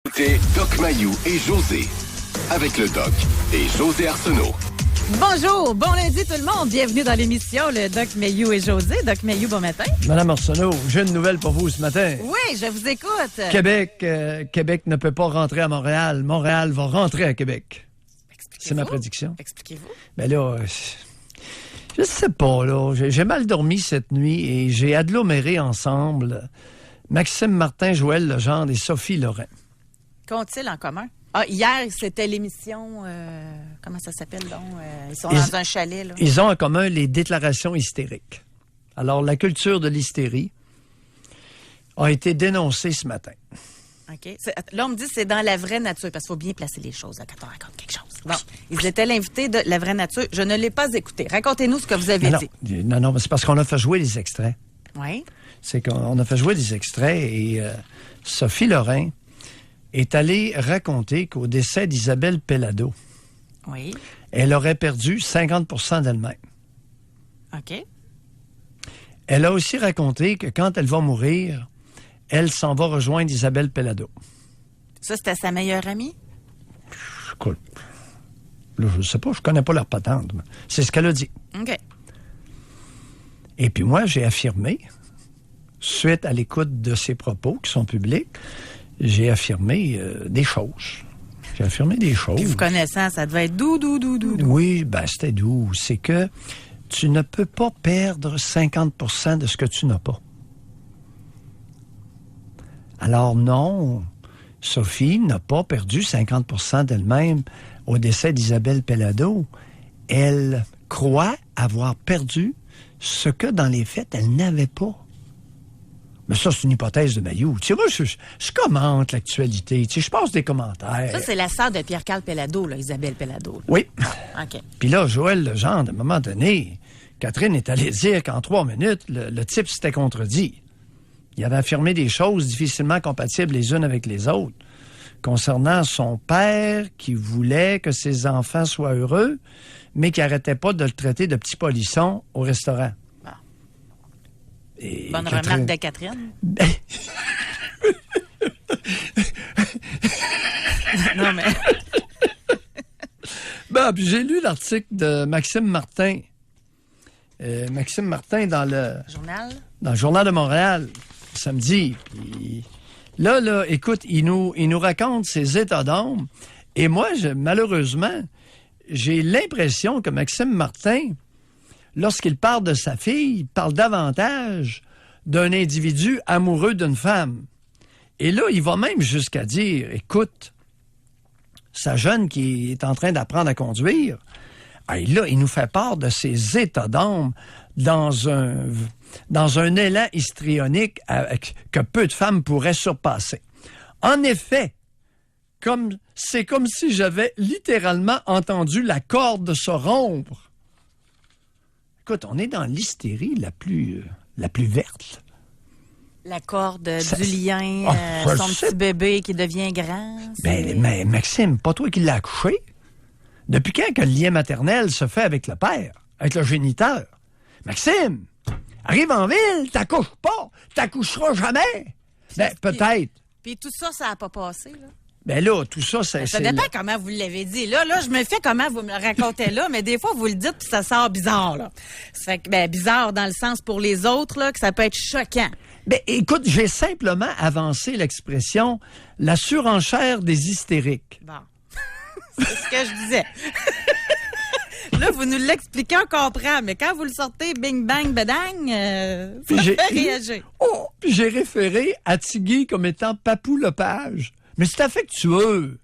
Écoutez Doc Mayou et José avec le Doc et José Arsenault. Bonjour, bon lundi tout le monde. Bienvenue dans l'émission Le Doc Mayou et José. Doc Mayou, bon matin. Madame Arsenault, j'ai une nouvelle pour vous ce matin. Oui, je vous écoute. Québec ne peut pas rentrer à Montréal. Montréal va rentrer à Québec. C'est ma prédiction. Expliquez-vous. Ben là, je sais pas, là. J'ai mal dormi cette nuit et j'ai aggloméré ensemble Maxime Martin, Joël Legendre et Sophie Lorrain. Qu'ont-ils en commun? Ah, hier, c'était l'émission... comment ça s'appelle, donc? Ils sont dans un chalet, là. Ils ont en commun les déclarations hystériques. Alors, la culture de l'hystérie a été dénoncée ce matin. OK. Là, on me dit que c'est dans la vraie nature, parce qu'il faut bien placer les choses là, quand on raconte quelque chose. Bon, ils étaient l'invité de la vraie nature. Je ne l'ai pas écouté. Racontez-nous ce que vous avez dit. Non, c'est parce qu'on a fait jouer les extraits. Oui. C'est qu'on a fait jouer des extraits et Sophie Lorrain est allée raconter qu'au décès d'Isabelle Pellado, oui, elle aurait perdu 50% d'elle-même. OK. Elle a aussi raconté que quand elle va mourir, elle s'en va rejoindre Isabelle Pellado. Ça, c'était sa meilleure amie? Écoute, là, je ne sais pas, je connais pas leur patente. C'est ce qu'elle a dit. OK. Et puis moi, j'ai affirmé, suite à l'écoute de ses propos qui sont publics, j'ai affirmé des choses. J'ai affirmé des choses. Puis vous connaissant, ça devait être doux. Oui, ben c'était doux. C'est que tu ne peux pas perdre 50% de ce que tu n'as pas. Alors non, Sophie n'a pas perdu 50% d'elle-même au décès d'Isabelle Pellado. Elle croit avoir perdu ce que, dans les faits, elle n'avait pas. Mais ça, c'est une hypothèse de Mayou. Tu sais, moi, je commente l'actualité. Tu sais, je passe des commentaires. Ça, c'est la sœur de Pierre-Carl Pellado, là, Isabelle Pellado. Là. Oui. OK. Puis là, Joël Legendre, à un moment donné, Catherine est allée dire qu'en 3 minutes, le type s'était contredit. Il avait affirmé des choses difficilement compatibles les unes avec les autres concernant son père qui voulait que ses enfants soient heureux, mais qui n'arrêtait pas de le traiter de petit polisson au restaurant. Et bonne remarque de Catherine. Non, mais... Puis j'ai lu l'article de Maxime Martin. Maxime Martin dans le... Journal? Dans le Journal de Montréal, samedi. Puis là, écoute, il nous raconte ses états d'âme. Et moi, malheureusement, j'ai l'impression que Maxime Martin, lorsqu'il parle de sa fille, il parle davantage d'un individu amoureux d'une femme. Et là, il va même jusqu'à dire, écoute, sa jeune qui est en train d'apprendre à conduire, là, il nous fait part de ses états d'âme dans un élan histrionique que peu de femmes pourraient surpasser. En effet, c'est comme si j'avais littéralement entendu la corde se rompre. Écoute, on est dans l'hystérie la plus verte. La corde du lien, son petit bébé qui devient grand. Mais Maxime, pas toi qui l'as accouché? Depuis quand que le lien maternel se fait avec le père, avec le géniteur? Maxime, arrive en ville, t'accouches pas, t'accoucheras jamais. Peut-être. Puis tout ça, ça n'a pas passé, là? Ben là, tout ça, c'est... Ça dépend comment vous l'avez dit. Là, je me fais comment vous me le racontez là, mais des fois, vous le dites puis ça sort bizarre, là. Ça fait que, bizarre dans le sens pour les autres, là, que ça peut être choquant. Écoute, j'ai simplement avancé l'expression « la surenchère des hystériques ». Bon. C'est ce que je disais. Là, vous nous l'expliquez, on comprend, mais quand vous le sortez, bing, bang, bedang, ça fait réagir. Puis j'ai référé à Tigui comme étant Papou Lepage. Mais c'est affectueux.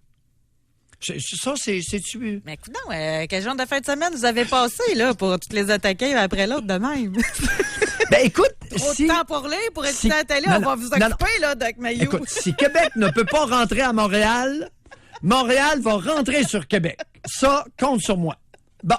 Ça, c'est tueux. Mais écoute, quel genre de fin de semaine vous avez passé, là, pour toutes les attaquer après l'autre de même? Écoute, trop de temps pour lire, pour écouter la télé, on va vous occuper, là, Doc Mayou. Écoute, si Québec ne peut pas rentrer à Montréal, Montréal va rentrer sur Québec. Ça, compte sur moi. Bon,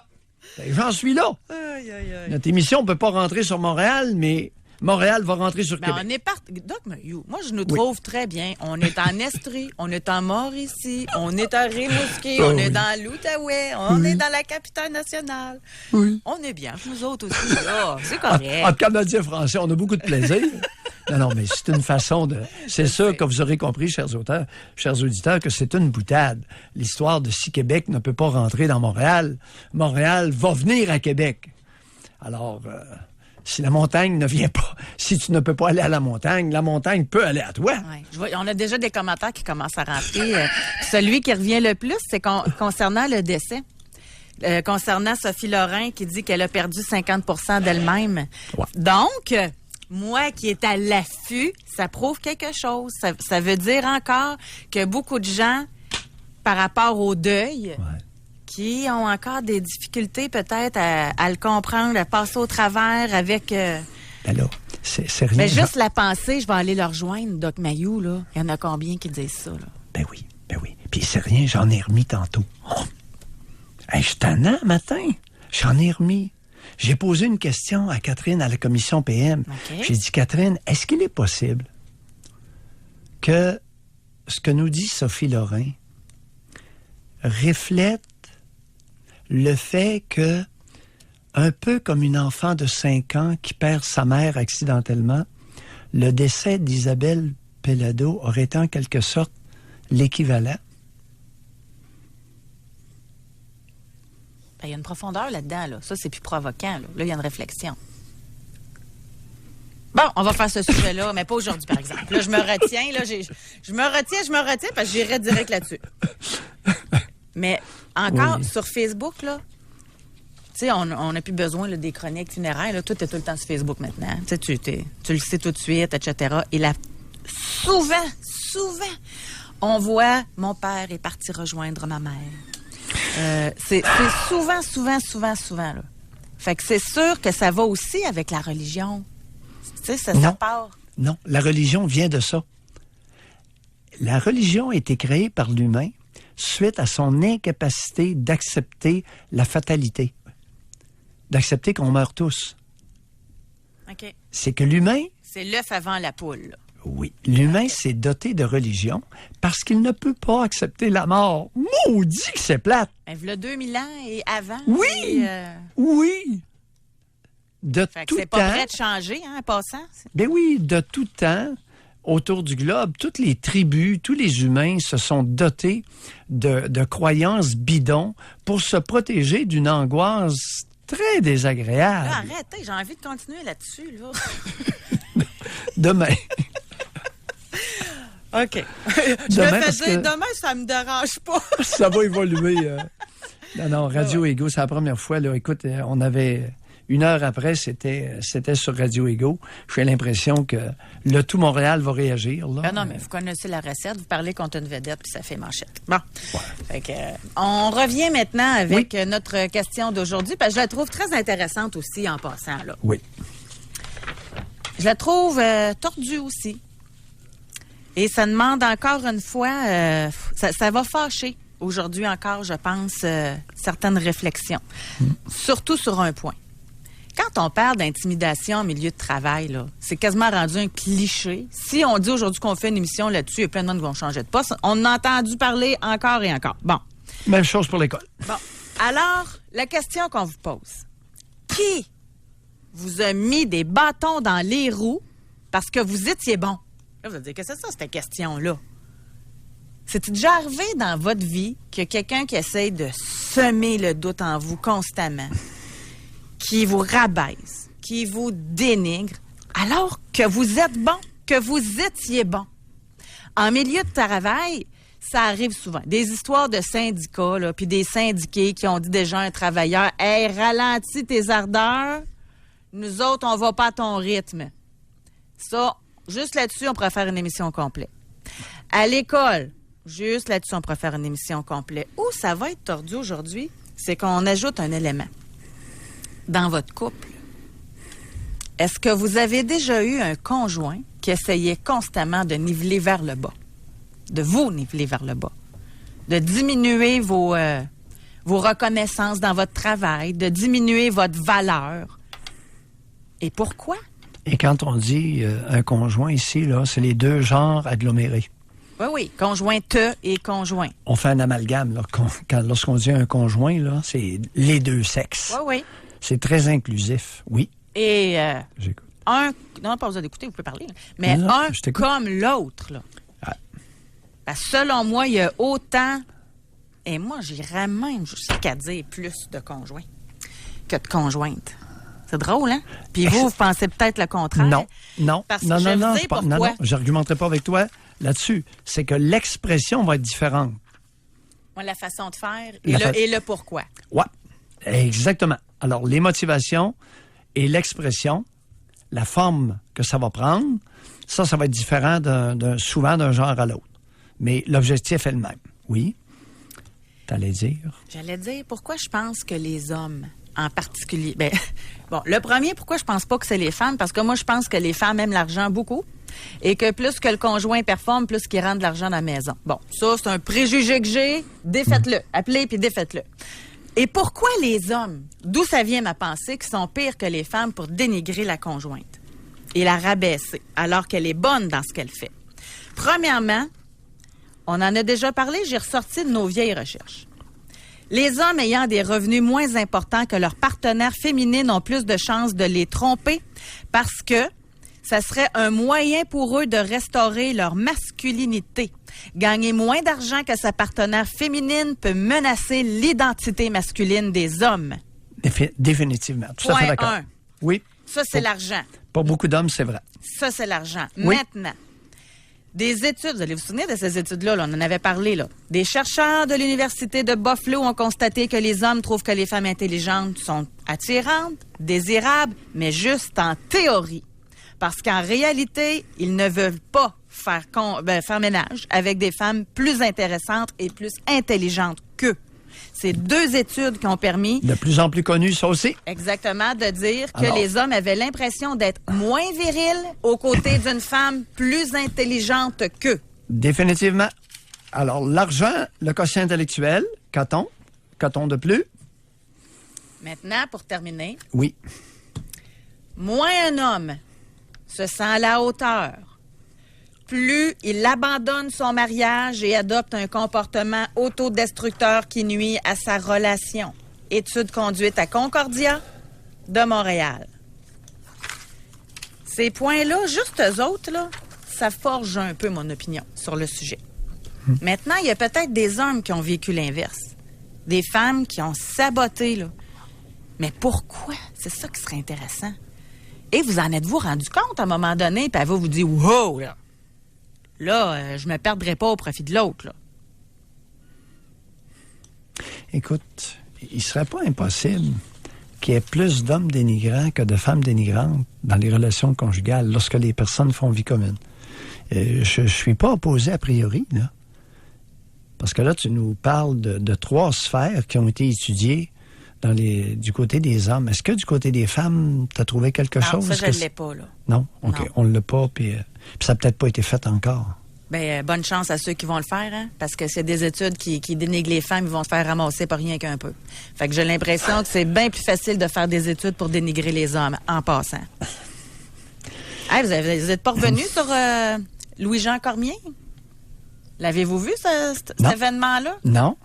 j'en suis là. Aïe. Notre émission ne peut pas rentrer sur Montréal, mais Montréal va rentrer sur Québec. On est parti. Doc Mayou, moi, je nous trouve très bien. On est en Estrie, on est en Mauricie, on est à Rimouski, on est dans l'Outaouais, on est dans la capitale nationale. Oui. On est bien, nous autres aussi. Là, c'est correct. En Canadien français, on a beaucoup de plaisir. Non, mais c'est une façon de... C'est sûr que vous aurez compris, chers auditeurs, que c'est une boutade. L'histoire de si Québec ne peut pas rentrer dans Montréal, Montréal va venir à Québec. Alors, si la montagne ne vient pas, si tu ne peux pas aller à la montagne peut aller à toi. Ouais. On a déjà des commentaires qui commencent à rentrer. Celui qui revient le plus, c'est concernant le décès. Concernant Sophie Lorrain qui dit qu'elle a perdu 50% d'elle-même. Ouais. Donc, moi qui est à l'affût, ça prouve quelque chose. Ça veut dire encore que beaucoup de gens, par rapport au deuil, qui ont encore des difficultés peut-être à le comprendre, à passer au travers avec... Ben là, c'est rien. Mais juste la pensée, je vais aller le rejoindre, Doc Mayou, là. Il y en a combien qui disent ça, là? Ben oui. Puis c'est rien, j'en ai remis tantôt. Hey, je suis tannant, matin. J'en ai remis. J'ai posé une question à Catherine à la commission PM. Okay. J'ai dit, Catherine, est-ce qu'il est possible que ce que nous dit Sophie Lorrain reflète le fait que, un peu comme une enfant de 5 ans qui perd sa mère accidentellement, le décès d'Isabelle Pellado aurait été en quelque sorte l'équivalent? Il y a une profondeur là-dedans, là. Ça, c'est plus provoquant, là. Là, il y a une réflexion. Bon, on va faire ce sujet-là, mais pas aujourd'hui, par exemple. Là, je me retiens, là. Je me retiens, parce que j'irai direct là-dessus. Mais encore, sur Facebook, là, tu sais, on n'a plus besoin là, des chroniques funéraires. Là. Tout est tout le temps sur Facebook maintenant. Tu le sais tout de suite, etc. Et là, souvent, on voit « Mon père est parti rejoindre ma mère ». C'est souvent, là. Fait que c'est sûr que ça va aussi avec la religion. Tu sais, ça part. Non, la religion vient de ça. La religion a été créée par l'humain suite à son incapacité d'accepter la fatalité. D'accepter qu'on meurt tous. OK. C'est que l'humain... C'est l'œuf avant la poule, là. Oui. L'humain s'est doté de religion parce qu'il ne peut pas accepter la mort. Maudit que c'est plate! V'là 2000 ans et avant. Oui! Oui! De fait tout que c'est temps... pas prêt de changer, hein, en passant? Ben oui, de tout temps, autour du globe, toutes les tribus, tous les humains se sont dotés de croyances bidons pour se protéger d'une angoisse très désagréable. Là, arrêtez, j'ai envie de continuer là-dessus, là. Demain. OK. Demain, ça me dérange pas. Ça va évoluer. Non, Radio Ego, c'est la première fois. Là, écoute, on avait... 1 heure après, c'était sur Radio Ego. J'ai l'impression que le tout Montréal va réagir. Là. Non, mais vous connaissez la recette. Vous parlez contre une vedette, puis ça fait manchette. Bon. Ouais. Fait que, on revient maintenant avec notre question d'aujourd'hui, parce que je la trouve très intéressante aussi en passant. Là. Oui. Je la trouve tordue aussi. Et ça demande encore une fois... ça va fâcher aujourd'hui encore, je pense, certaines réflexions. Surtout sur un point. Quand on parle d'intimidation en milieu de travail, là, c'est quasiment rendu un cliché. Si on dit aujourd'hui qu'on fait une émission là-dessus, il y a plein de monde qui vont changer de poste. On a entendu parler encore et encore. Bon. Même chose pour l'école. Bon. Alors, la question qu'on vous pose. Qui vous a mis des bâtons dans les roues parce que vous étiez bon? Là, vous allez dire, qu'est-ce que c'est ça, cette question-là? C'est déjà arrivé dans votre vie qu'il y a quelqu'un qui essaye de semer le doute en vous constamment, qui vous rabaisse, qui vous dénigre, alors que vous êtes bon, que vous étiez bon. En milieu de travail, ça arrive souvent. Des histoires de syndicats, là, puis des syndiqués qui ont dit déjà à un travailleur, « Hey, ralentis tes ardeurs, nous autres, on va pas à ton rythme. » Ça, juste là-dessus, on pourrait faire une émission complète. À l'école, juste là-dessus, on pourrait faire une émission complète. Où ça va être tordu aujourd'hui, c'est qu'on ajoute un élément. Dans votre couple, est-ce que vous avez déjà eu un conjoint qui essayait constamment de niveler vers le bas, de vous niveler vers le bas, de diminuer vos reconnaissances dans votre travail, de diminuer votre valeur? Et pourquoi? Et quand on dit un conjoint ici, là, c'est les deux genres agglomérés. Oui, conjointe et conjoint. On fait un amalgame. Là, lorsqu'on dit un conjoint, là, c'est les deux sexes. Oui. C'est très inclusif, oui. Et un... Non, pas besoin d'écouter, vous pouvez parler. Là. Mais non, un je t'écoute. comme l'autre, là. Ah. Parce que selon moi, il y a autant... Et moi, j'irais même jusqu'à dire plus de conjoints que de conjointes. C'est drôle, hein? Puis vous pensez peut-être le contraire. Non. Parce que non, je vais vous dire non, pourquoi. non, j'argumenterai pas avec toi là-dessus. C'est que l'expression va être différente. Moi, la façon de faire et le pourquoi. Ouais, exactement. Alors, les motivations et l'expression, la forme que ça va prendre, ça va être différent souvent d'un genre à l'autre. Mais l'objectif est le même. Oui? T'allais dire? J'allais dire pourquoi je pense que les hommes, en particulier... Ben, bon, le premier, pourquoi je pense pas que c'est les femmes? Parce que moi, je pense que les femmes aiment l'argent beaucoup et que plus que le conjoint performe, plus qu'il rentre de l'argent dans la maison. Bon, ça, c'est un préjugé que j'ai. Défaites-le. Appelez puis défaites-le. Et pourquoi les hommes, d'où ça vient ma pensée, qui sont pires que les femmes pour dénigrer la conjointe et la rabaisser, alors qu'elle est bonne dans ce qu'elle fait? Premièrement, on en a déjà parlé, j'ai ressorti de nos vieilles recherches. Les hommes ayant des revenus moins importants que leurs partenaires féminines ont plus de chances de les tromper parce que ça serait un moyen pour eux de restaurer leur masculinité. Gagner moins d'argent que sa partenaire féminine peut menacer l'identité masculine des hommes. Définitivement. Tout à fait d'accord. 1. Oui. Ça, c'est l'argent. Pour beaucoup d'hommes, c'est vrai. Ça, c'est l'argent. Oui. Maintenant, des études, vous allez vous souvenir de ces études-là, là, on en avait parlé, là. Des chercheurs de l'Université de Buffalo ont constaté que les hommes trouvent que les femmes intelligentes sont attirantes, désirables, mais juste en théorie. Parce qu'en réalité, ils ne veulent pas faire ménage avec des femmes plus intéressantes et plus intelligentes qu'eux. C'est 2 études qui ont permis... De plus en plus connues, ça aussi. Exactement, de dire que Alors, les hommes avaient l'impression d'être moins virils aux côtés d'une femme plus intelligente qu'eux. Définitivement. Alors, l'argent, le quotient intellectuel, qu'a-t-on de plus? Maintenant, pour terminer, Oui. moins un homme se sent à la hauteur, plus il abandonne son mariage et adopte un comportement autodestructeur qui nuit à sa relation. Étude conduite à Concordia de Montréal. Ces points-là, juste eux autres, là, ça forge un peu mon opinion sur le sujet. Maintenant, il y a peut-être des hommes qui ont vécu l'inverse. Des femmes qui ont saboté, là. Mais pourquoi? C'est ça qui serait intéressant. Et vous en êtes-vous rendu compte à un moment donné, puis elle va vous dire « Wow! » Là, je me perdrai pas au profit de l'autre, là. Écoute, il serait pas impossible qu'il y ait plus d'hommes dénigrants que de femmes dénigrantes dans les relations conjugales lorsque les personnes font vie commune. Je suis pas opposé a priori, là. Parce que là, tu nous parles de 3 sphères qui ont été étudiées du côté des hommes. Est-ce que du côté des femmes, tu as trouvé quelque chose? Non, ça, je ne l'ai pas, là. Non? OK, Non. on ne l'a pas, puis ça n'a peut-être pas été fait encore. Bien, bonne chance à ceux qui vont le faire, hein? Parce que c'est des études qui dénigrent les femmes, ils vont se faire ramasser par rien qu'un peu. Fait que j'ai l'impression que c'est bien plus facile de faire des études pour dénigrer les hommes, en passant. Hey, vous êtes pas revenu sur Louis-Jean Cormier? L'avez-vous vu, cet événement-là? Non.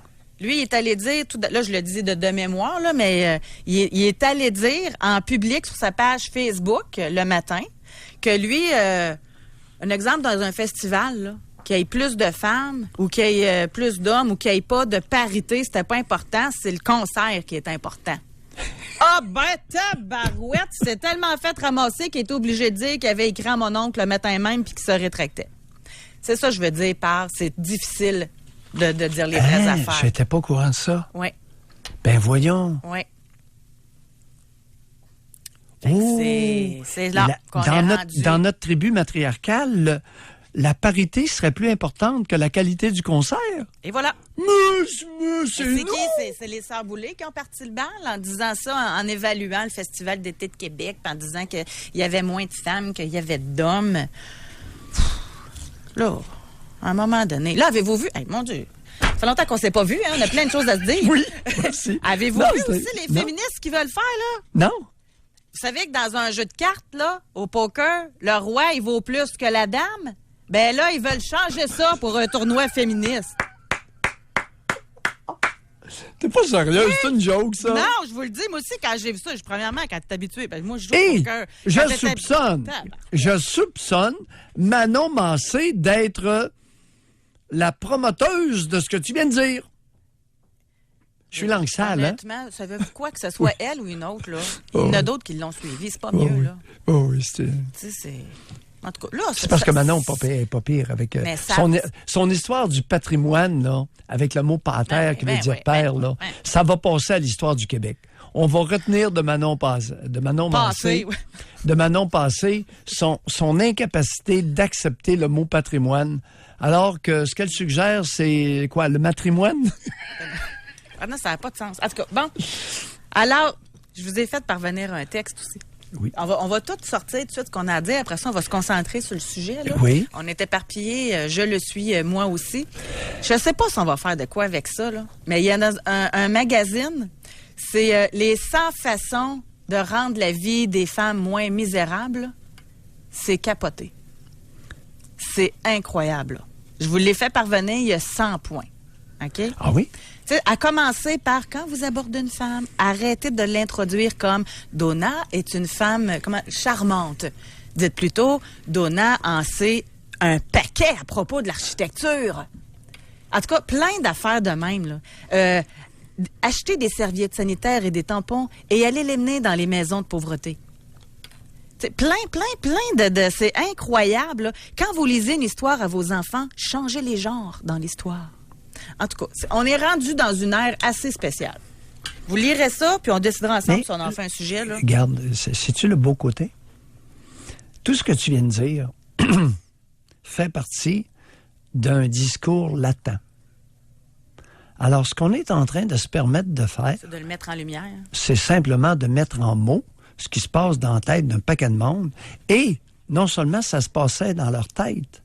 Lui, il est allé dire, là, je le dis de mémoire, là, mais il est allé dire en public sur sa page Facebook le matin que lui, un exemple dans un festival, là, qu'il y ait plus de femmes ou qu'il y ait plus d'hommes ou qu'il n'y ait pas de parité, c'était pas important, c'est le concert qui est important. Ah ben tabarouette, c'est tellement fait ramasser qu'il était obligé de dire qu'il avait écrit à mon oncle le matin même puis qu'il se rétractait. C'est ça que je veux dire par c'est difficile de dire les vraies affaires. J'étais pas au courant de ça. Oui. Ben voyons. Oui. Oh, c'est là qu'on est rendu. Dans notre tribu matriarcale, la parité serait plus importante que la qualité du concert. Et voilà. Mais c'est C'est non. qui? C'est les Sœurs Boulay qui ont parti le bal en disant ça, en évaluant le Festival d'été de Québec, puis en disant qu'il y avait moins de femmes qu'il y avait d'hommes. Là, à un moment donné. Là, avez-vous vu? Hey, mon Dieu. Ça fait longtemps qu'on ne s'est pas vu, hein? On a plein de choses à se dire. Oui, aussi. Avez-vous Non, vu c'est- aussi les non. féministes qui veulent faire, là? Non. Vous savez que dans un jeu de cartes, là, au poker, le roi, il vaut plus que la dame? Ben là, ils veulent changer ça pour un tournoi féministe. T'es pas sérieux, c'est une joke, ça? Non, je vous le dis, moi aussi, quand j'ai vu ça, premièrement, quand t'es habitué, ben, moi, je joue Hey, au cœur. je soupçonne Manon Mancé d'être la promoteuse de ce que tu viens de dire. Je suis langue sale, hein? Honnêtement, savez-vous quoi, que ce soit elle ou une autre, là? Il y en a d'autres qui l'ont suivi, c'est pas mieux, là. Oh oui, c'était... Tu sais, c'est... En tout cas, là... C'est parce que Manon est pas pire avec son histoire du patrimoine, là, avec le mot pater qui veut dire père, là. Ça va passer à l'histoire du Québec. On va retenir de Manon Mancé son incapacité d'accepter le mot patrimoine, alors que ce qu'elle suggère, c'est quoi, le matrimoine? Ah non, ça n'a pas de sens. En tout cas, bon. Alors, je vous ai fait parvenir un texte aussi. Oui. On va tout sortir tout de suite ce qu'on a à dire. Après ça, on va se concentrer sur le sujet. Là. Oui. On est éparpillés. Je le suis, moi aussi. Je ne sais pas si on va faire de quoi avec ça, là. Mais il y a un magazine. C'est les 100 façons de rendre la vie des femmes moins misérable. C'est capoté. C'est incroyable. Là. Je vous l'ai fait parvenir, il y a 100 points. OK? Ah oui? T'sais, à commencer par, quand vous abordez une femme, arrêtez de l'introduire comme « Donna est une femme charmante ». Dites plutôt « Donna en sait un paquet à propos de l'architecture ». En tout cas, plein d'affaires de même. Là. Achetez des serviettes sanitaires et des tampons et allez les mener dans les maisons de pauvreté. T'sais, plein de... C'est incroyable. Là. Quand vous lisez une histoire à vos enfants, changez les genres dans l'histoire. En tout cas, on est rendu dans une ère assez spéciale. Vous lirez ça, puis on décidera ensemble si on en fait un sujet. Là. Regarde, sais-tu le beau côté? Tout ce que tu viens de dire fait partie d'un discours latent. Alors, ce qu'on est en train de se permettre de faire... C'est de le mettre en lumière. C'est simplement de mettre en mots ce qui se passe dans la tête d'un paquet de monde. Et non seulement ça se passait dans leur tête,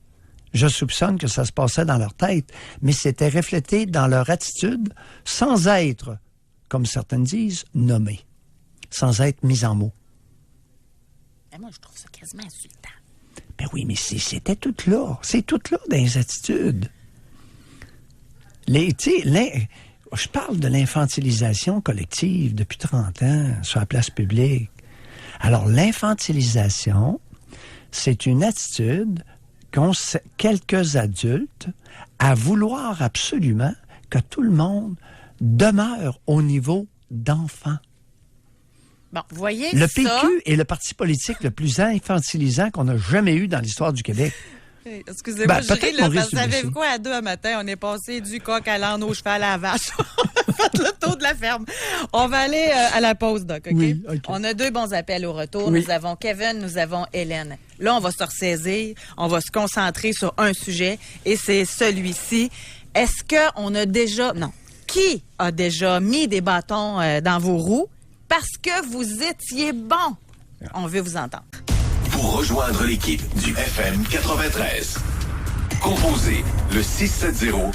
je soupçonne que ça se passait dans leur tête, mais c'était reflété dans leur attitude sans être, comme certaines disent, nommé, sans être mis en mots. Mais moi, je trouve ça quasiment insultant. Ben oui, mais c'était tout là. C'est tout là dans les attitudes. Je parle de l'infantilisation collective depuis 30 ans sur la place publique. Alors, l'infantilisation, c'est une attitude qu'ont quelques adultes à vouloir absolument que tout le monde demeure au niveau d'enfant. Bon, vous voyez le ça... PQ est le parti politique le plus infantilisant qu'on a jamais eu dans l'histoire du Québec. Excusez-moi, je ris, là, parce que savez-vous quoi, à 2 un matin, on est passé du coq à l'âne au cheval à la vache. On a fait le tour de la ferme. On va aller à la pause, Doc, OK? Oui, OK. On a 2 bons appels au retour. Oui. Nous avons Kevin, nous avons Hélène. Là, on va se ressaisir, on va se concentrer sur un sujet, et c'est celui-ci. Est-ce qu'on a déjà... Non. Qui a déjà mis des bâtons dans vos roues parce que vous étiez bon? On veut vous entendre. Pour rejoindre l'équipe du FM 93, composez le 670-9330.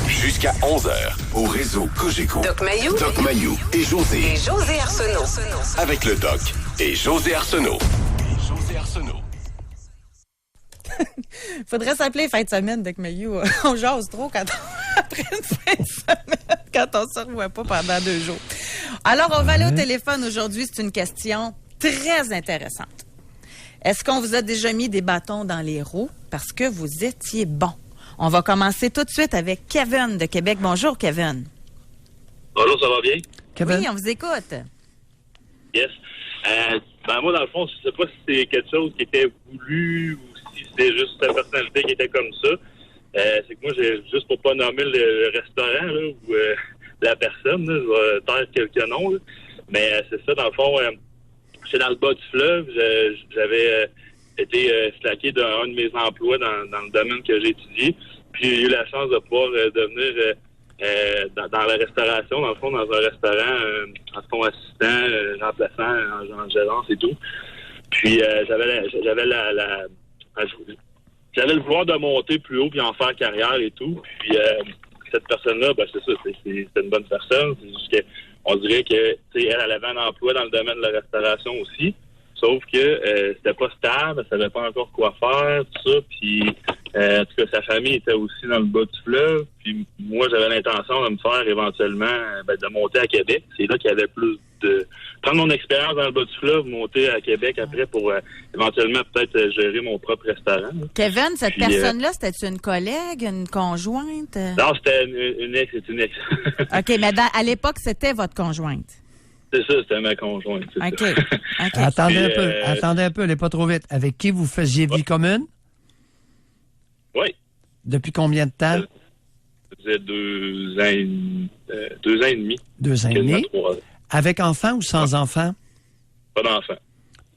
Jusqu'à 11h, au réseau Cogeco. Doc Mayou et José. Et José Arsenault. Avec le Doc et José Arsenault. Faudrait s'appeler fin de semaine, Doc Mayou. On jase trop après une fin de semaine, quand on se revoit pas pendant 2 jours. Alors, on va aller au téléphone aujourd'hui. C'est une question très intéressante. Est-ce qu'on vous a déjà mis des bâtons dans les roues parce que vous étiez bon? On va commencer tout de suite avec Kevin de Québec. Bonjour, Kevin. Bonjour, ça va bien? Kevin? Oui, on vous écoute. Yes. Moi, dans le fond, je sais pas si c'est quelque chose qui était voulu ou si c'était juste sa personnalité qui était comme ça. C'est que moi, juste pour pas nommer le restaurant là, ou la personne, là, je vais taire quelques noms, là. Mais c'est ça, dans le fond, j'étais dans le bas du fleuve, j'avais été slacké d'un de mes emplois dans le domaine que j'ai étudié. Puis j'ai eu la chance de pouvoir devenir dans la restauration, dans le fond, dans un restaurant, en fond assistant, remplaçant, en gérance et tout. Puis j'avais le vouloir de monter plus haut puis en faire carrière et tout. Puis cette personne-là, c'est ça, c'est une bonne personne. C'est juste qu'on dirait que elle avait un emploi dans le domaine de la restauration aussi. Sauf que c'était pas stable, elle savait pas encore quoi faire, tout ça. Puis En tout cas, sa famille était aussi dans le bas du fleuve. Puis moi, j'avais l'intention de me faire éventuellement de monter à Québec. C'est là qu'il y avait plus de... Prendre mon expérience dans le bas du fleuve, monter à Québec après pour éventuellement peut-être gérer mon propre restaurant. Kevin, cette personne-là, c'était-tu une collègue, une conjointe? Non, c'était une ex, c'est une ex. OK, mais à l'époque, c'était votre conjointe. C'est ça, c'était ma conjointe. OK. Ça. OK. Attendez un peu, allez pas trop vite. Avec qui vous faisiez vie commune? Oui. Depuis combien de temps? Ça faisait 2 ans et demi. 2 ans et demi. 3 ans. Avec enfant ou sans enfant? Pas d'enfant.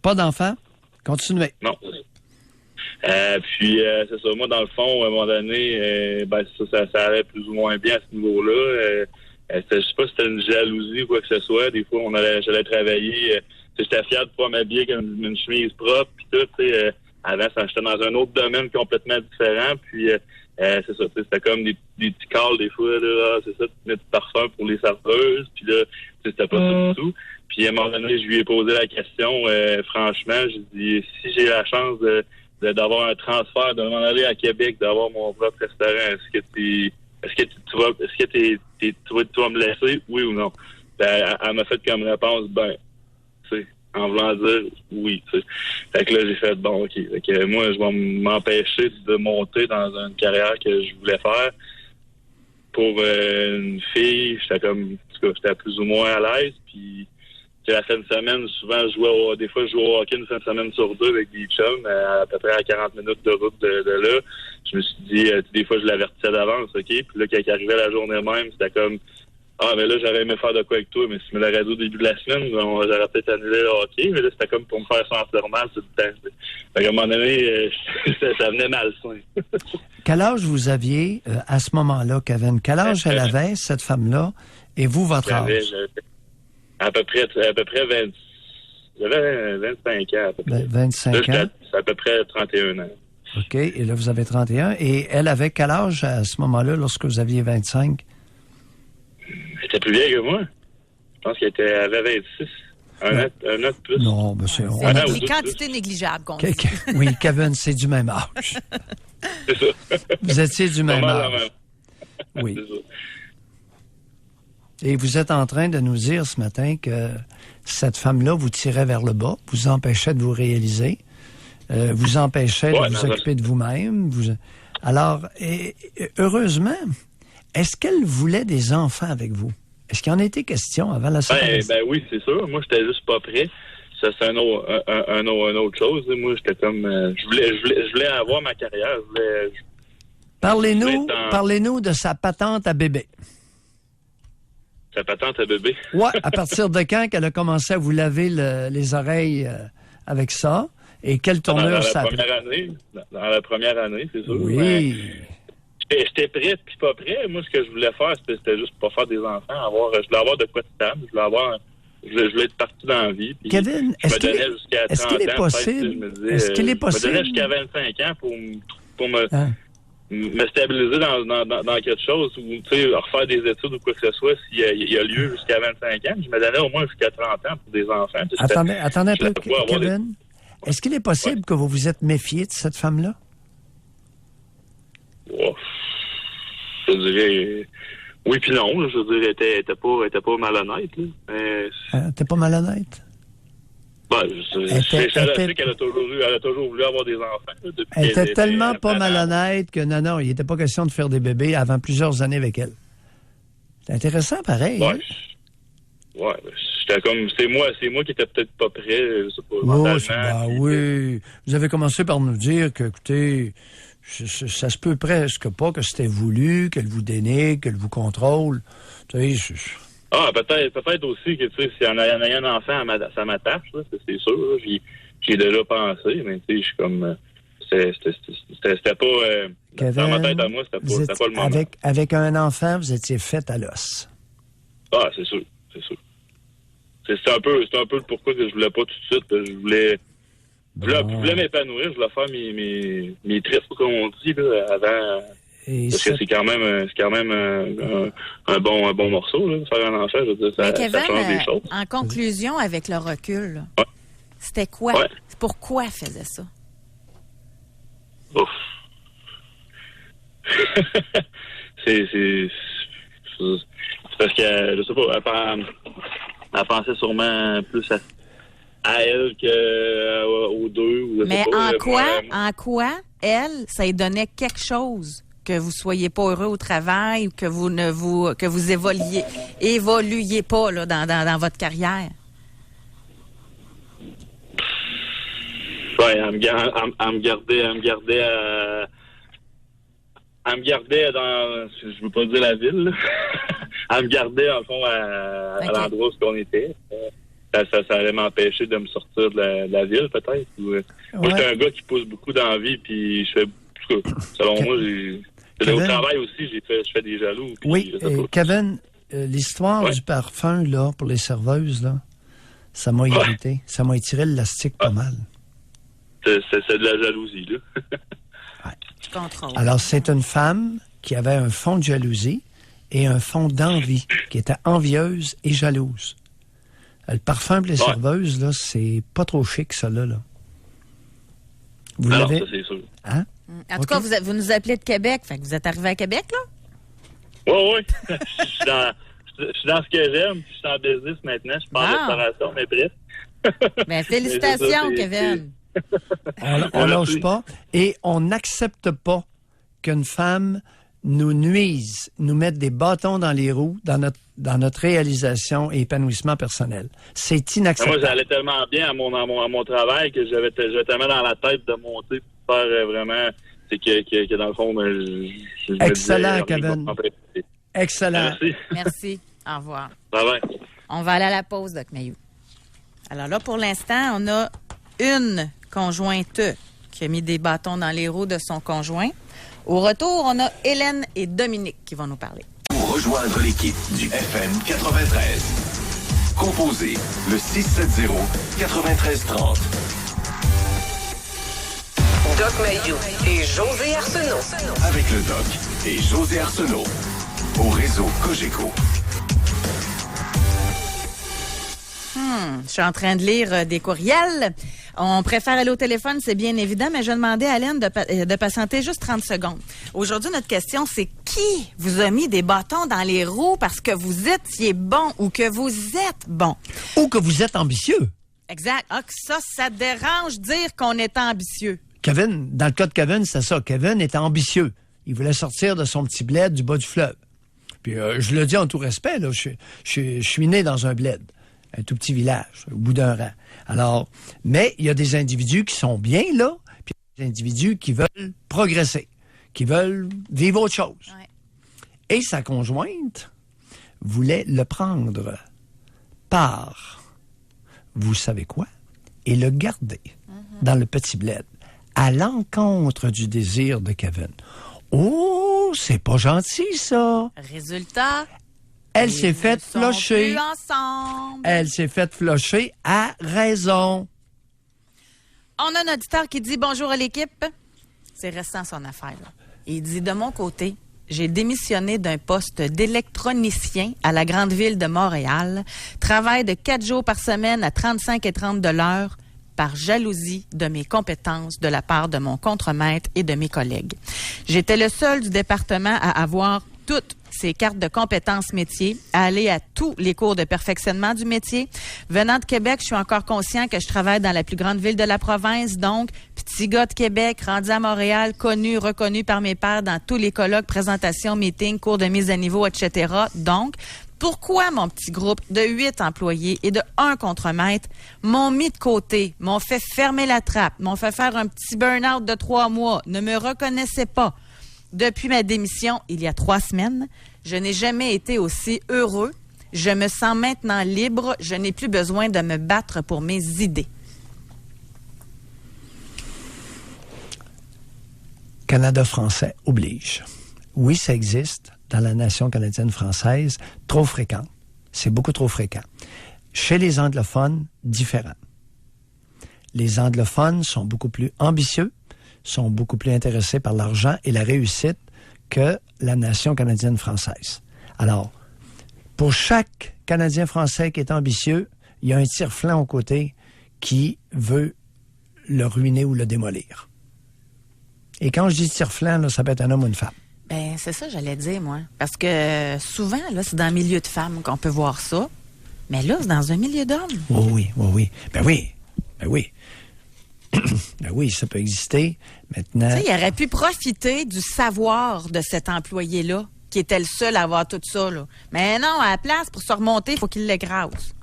Pas d'enfant? Continuez. Non. Puis, c'est ça. Moi, dans le fond, à un moment donné, ça allait plus ou moins bien à ce niveau-là. Je sais pas si c'était une jalousie ou quoi que ce soit. Des fois, j'allais travailler. J'étais fier de pouvoir m'habiller avec une chemise propre. Puis tout, avant, j'étais dans un autre domaine complètement différent. Puis, c'est ça. C'était comme des petits calls des fois. Là, c'est ça, tu mets du parfum pour les serveuses. Puis là, c'était pas ça du tout. Puis, à un moment donné, je lui ai posé la question. Franchement, je dis, si j'ai la chance d'avoir un transfert, de m'en aller à Québec, d'avoir mon propre restaurant, est-ce que tu vas me laisser, oui ou non? Elle m'a fait comme réponse, en voulant dire oui. T'sais. Fait que là, j'ai fait, bon, OK. Fait que moi, je vais m'empêcher de monter dans une carrière que je voulais faire. Pour une fille, j'étais plus ou moins à l'aise. Puis, la fin de semaine, souvent, je jouais au hockey une fin de semaine sur 2 avec des chums, à peu près à 40 minutes de route de là. Je me suis dit, des fois, je l'avertissais d'avance, OK? Puis là, quand il arrivait la journée même, c'était comme, mais là, j'aurais aimé faire de quoi avec toi, mais si tu me l'aurais dit au début de la semaine, j'aurais peut-être annulé le hockey, mais là, c'était comme pour me faire sentir mal tout le temps. Fait qu'à un moment donné, ça venait malsain. Quel âge vous aviez à ce moment-là, Kevin? Quel âge elle avait, cette femme-là, et vous, votre âge? À peu près 20. J'avais 25 ans, à peu près. 25 ans? C'est à peu près 31 ans. OK. Et là, vous avez 31. Et elle avait quel âge à ce moment-là, lorsque vous aviez 25? Elle était plus vieille que moi. Je pense qu'elle avait 26. Un an de plus. Non, mais c'est... C'est une quantité négligeable qu'on dit. Oui, Kevin, c'est du même âge. C'est ça. Vous étiez du même âge. Oui. C'est ça. Et vous êtes en train de nous dire ce matin que cette femme-là vous tirait vers le bas, vous empêchait de vous réaliser, vous empêchait de vous occuper de vous-même. Alors, heureusement, est-ce qu'elle voulait des enfants avec vous? Est-ce qu'il en a été question avant la séparation? Ben oui, c'est sûr. Moi, j'étais juste pas prêt. Ça, c'est une autre chose. Moi, j'étais comme... je voulais avoir ma carrière. Parlez-nous de sa patente à bébé. Sa patente à bébé? Oui, à partir de quand qu'elle a commencé à vous laver les oreilles avec ça? Et quelle tournure ça a pris? Dans la première année, c'est sûr. Oui. J'étais prêt puis pas prêt. Moi, ce que je voulais faire, c'était juste pas faire des enfants. Je voulais avoir de quoi de stable. Je voulais être partout dans la vie. Kevin, est-ce qu'il est possible? Est-ce qu'il est possible? Je me donnais jusqu'à 25 ans pour me stabiliser dans quelque chose ou refaire des études ou quoi que ce soit s'il y a lieu jusqu'à 25 ans. Je me donnais au moins jusqu'à 30 ans pour des enfants. Attendez un peu, Kevin. Est-ce qu'il est possible que vous vous êtes méfié de cette femme-là? Oh, je dirais oui puis non. Je veux dire, elle était pas malhonnête. T'es pas malhonnête? Je sais qu'elle a toujours voulu avoir des enfants. Elle était tellement pas malhonnête que non, il n'était pas question de faire des bébés avant plusieurs années avec elle. C'est intéressant, pareil. Ouais. Ouais, j'étais comme c'est moi qui étais peut-être pas prêt, je sais pas, mentalement. Oui. Vous avez commencé par nous dire que, écoutez, ça se peut presque pas que c'était voulu, qu'elle vous dénigre, qu'elle vous contrôle. Tu sais, peut-être aussi que, tu sais, si en ayant un enfant, ça m'attache, là, c'est sûr. Là, j'ai déjà pensé, mais tu sais, je suis comme... C'était pas... Kevin, dans ma tête à moi, c'était pas le moment. Avec un enfant, vous étiez fait à l'os. Ah, c'est sûr. C'est un peu le pourquoi que je voulais pas tout de suite. Je voulais m'épanouir, je voulais faire mes tristes, comme on dit, là, avant... Parce que c'est quand même un bon morceau, là, faire un enfant, je veux dire, ça change des choses. En conclusion, avec le recul, c'était quoi? Ouais. Pourquoi elle faisait ça? Ouf. c'est parce que, je sais pas, elle pensait sûrement plus à elle qu'aux deux. Ou Mais pas, en quoi, elle, ça lui donnait quelque chose que vous soyez pas heureux au travail ou que vous évoluiez pas là, dans votre carrière? Ouais, elle me gardait dans, je veux pas dire la ville, là. Elle me gardait, en fond, à l'endroit où on était. Ça allait m'empêcher de me sortir de la ville, peut-être. Moi, j'étais un gars qui pousse beaucoup dans la vie, puis je fais, selon moi, au travail aussi, je fais des jaloux. Oui, Kevin, l'histoire du parfum, là, pour les serveuses, là, ça m'a irrité. Ça m'a étiré l'élastique pas mal. C'est de la jalousie, là. Je contrôle. Alors, c'est une femme qui avait un fond de jalousie et un fond d'envie, qui était envieuse et jalouse. Le parfum pour les serveuses, là, c'est pas trop chic, ça, là. Vous l'avez? Ça, c'est sûr. Hein? En tout cas, vous nous appelez de Québec. Fait que vous êtes arrivé à Québec, là? Oui. Je suis dans ce que j'aime. Je suis en business maintenant. Je suis pas en restauration, mais presque. Ben, félicitations, Kevin. On lâche pas et on n'accepte pas qu'une femme nous nuise, nous mette des bâtons dans les roues dans notre réalisation et épanouissement personnel. C'est inacceptable. Moi, j'allais tellement bien à mon travail que j'avais tellement dans la tête de monter pour faire vraiment... C'est que dans le fond... Excellent, Kevin. Excellent. Merci. Au revoir. Bye-bye. On va aller à la pause, Doc Mayou. Alors là, pour l'instant, on a une conjointe qui a mis des bâtons dans les roues de son conjoint. Au retour, on a Hélène et Dominique qui vont nous parler. Pour rejoindre l'équipe du FM 93, composez le 670-9330. Doc Mayou et José Arsenault. Avec le Doc et José Arsenault. Au réseau Cogeco. Je suis en train de lire des courriels. On préfère aller au téléphone, c'est bien évident, mais je demandais à Hélène de patienter juste 30 secondes. Aujourd'hui, notre question, c'est qui vous a mis des bâtons dans les roues parce que vous étiez bon ou que vous êtes bon? Ou que vous êtes ambitieux. Exact. Ah, que ça dérange dire qu'on est ambitieux. Kevin, dans le cas de Kevin, c'est ça. Kevin était ambitieux. Il voulait sortir de son petit bled du bas du fleuve. Puis je le dis en tout respect, là, je suis né dans un bled. Un tout petit village, au bout d'un rang. Alors, mais il y a des individus qui sont bien là, puis il y a des individus qui veulent progresser, qui veulent vivre autre chose. Ouais. Et sa conjointe voulait le prendre par, vous savez quoi, et le garder dans le petit bled, à l'encontre du désir de Kevin. Oh, c'est pas gentil, ça! Résultat... Elle s'est faite flocher. Plus ensemble. Elle s'est faite flocher à raison. On a un auditeur qui dit bonjour à l'équipe. C'est récent son affaire. Là. Il dit de mon côté, j'ai démissionné d'un poste d'électronicien à la grande ville de Montréal. Travail de 4 jours par semaine à 35 et 30 $ l'heure par jalousie de mes compétences de la part de mon contremaître et de mes collègues. J'étais le seul du département à avoir toutes ces cartes de compétences métiers, à aller à tous les cours de perfectionnement du métier. Venant de Québec, je suis encore conscient que je travaille dans la plus grande ville de la province, donc petit gars de Québec, rendu à Montréal, connu, reconnu par mes pairs dans tous les colloques, présentations, meetings, cours de mise à niveau, etc. Donc, pourquoi mon petit groupe de 8 employés et de 1 contremaître m'ont mis de côté, m'ont fait fermer la trappe, m'ont fait faire un petit burn-out de 3 mois, ne me reconnaissaient pas? Depuis ma démission, il y a 3 semaines, je n'ai jamais été aussi heureux. Je me sens maintenant libre. Je n'ai plus besoin de me battre pour mes idées. Canada français oblige. Oui, ça existe dans la nation canadienne française, trop fréquent. C'est beaucoup trop fréquent. Chez les anglophones, différent. Les anglophones sont beaucoup plus ambitieux, sont beaucoup plus intéressés par l'argent et la réussite que la nation canadienne française. Alors, pour chaque Canadien français qui est ambitieux, il y a un tire-flanc au côté qui veut le ruiner ou le démolir. Et quand je dis tire-flanc, là, ça peut être un homme ou une femme. Ben, c'est ça, j'allais dire, moi. Parce que souvent, là, c'est dans un milieu de femmes qu'on peut voir ça. Mais là, c'est dans un milieu d'hommes. Oui. Ben oui. Ben oui, ça peut exister. Maintenant. Tu sais, il aurait pu profiter du savoir de cet employé-là, qui était le seul à avoir tout ça, là. Mais non, à la place, pour se remonter, il faut qu'il l'écrase.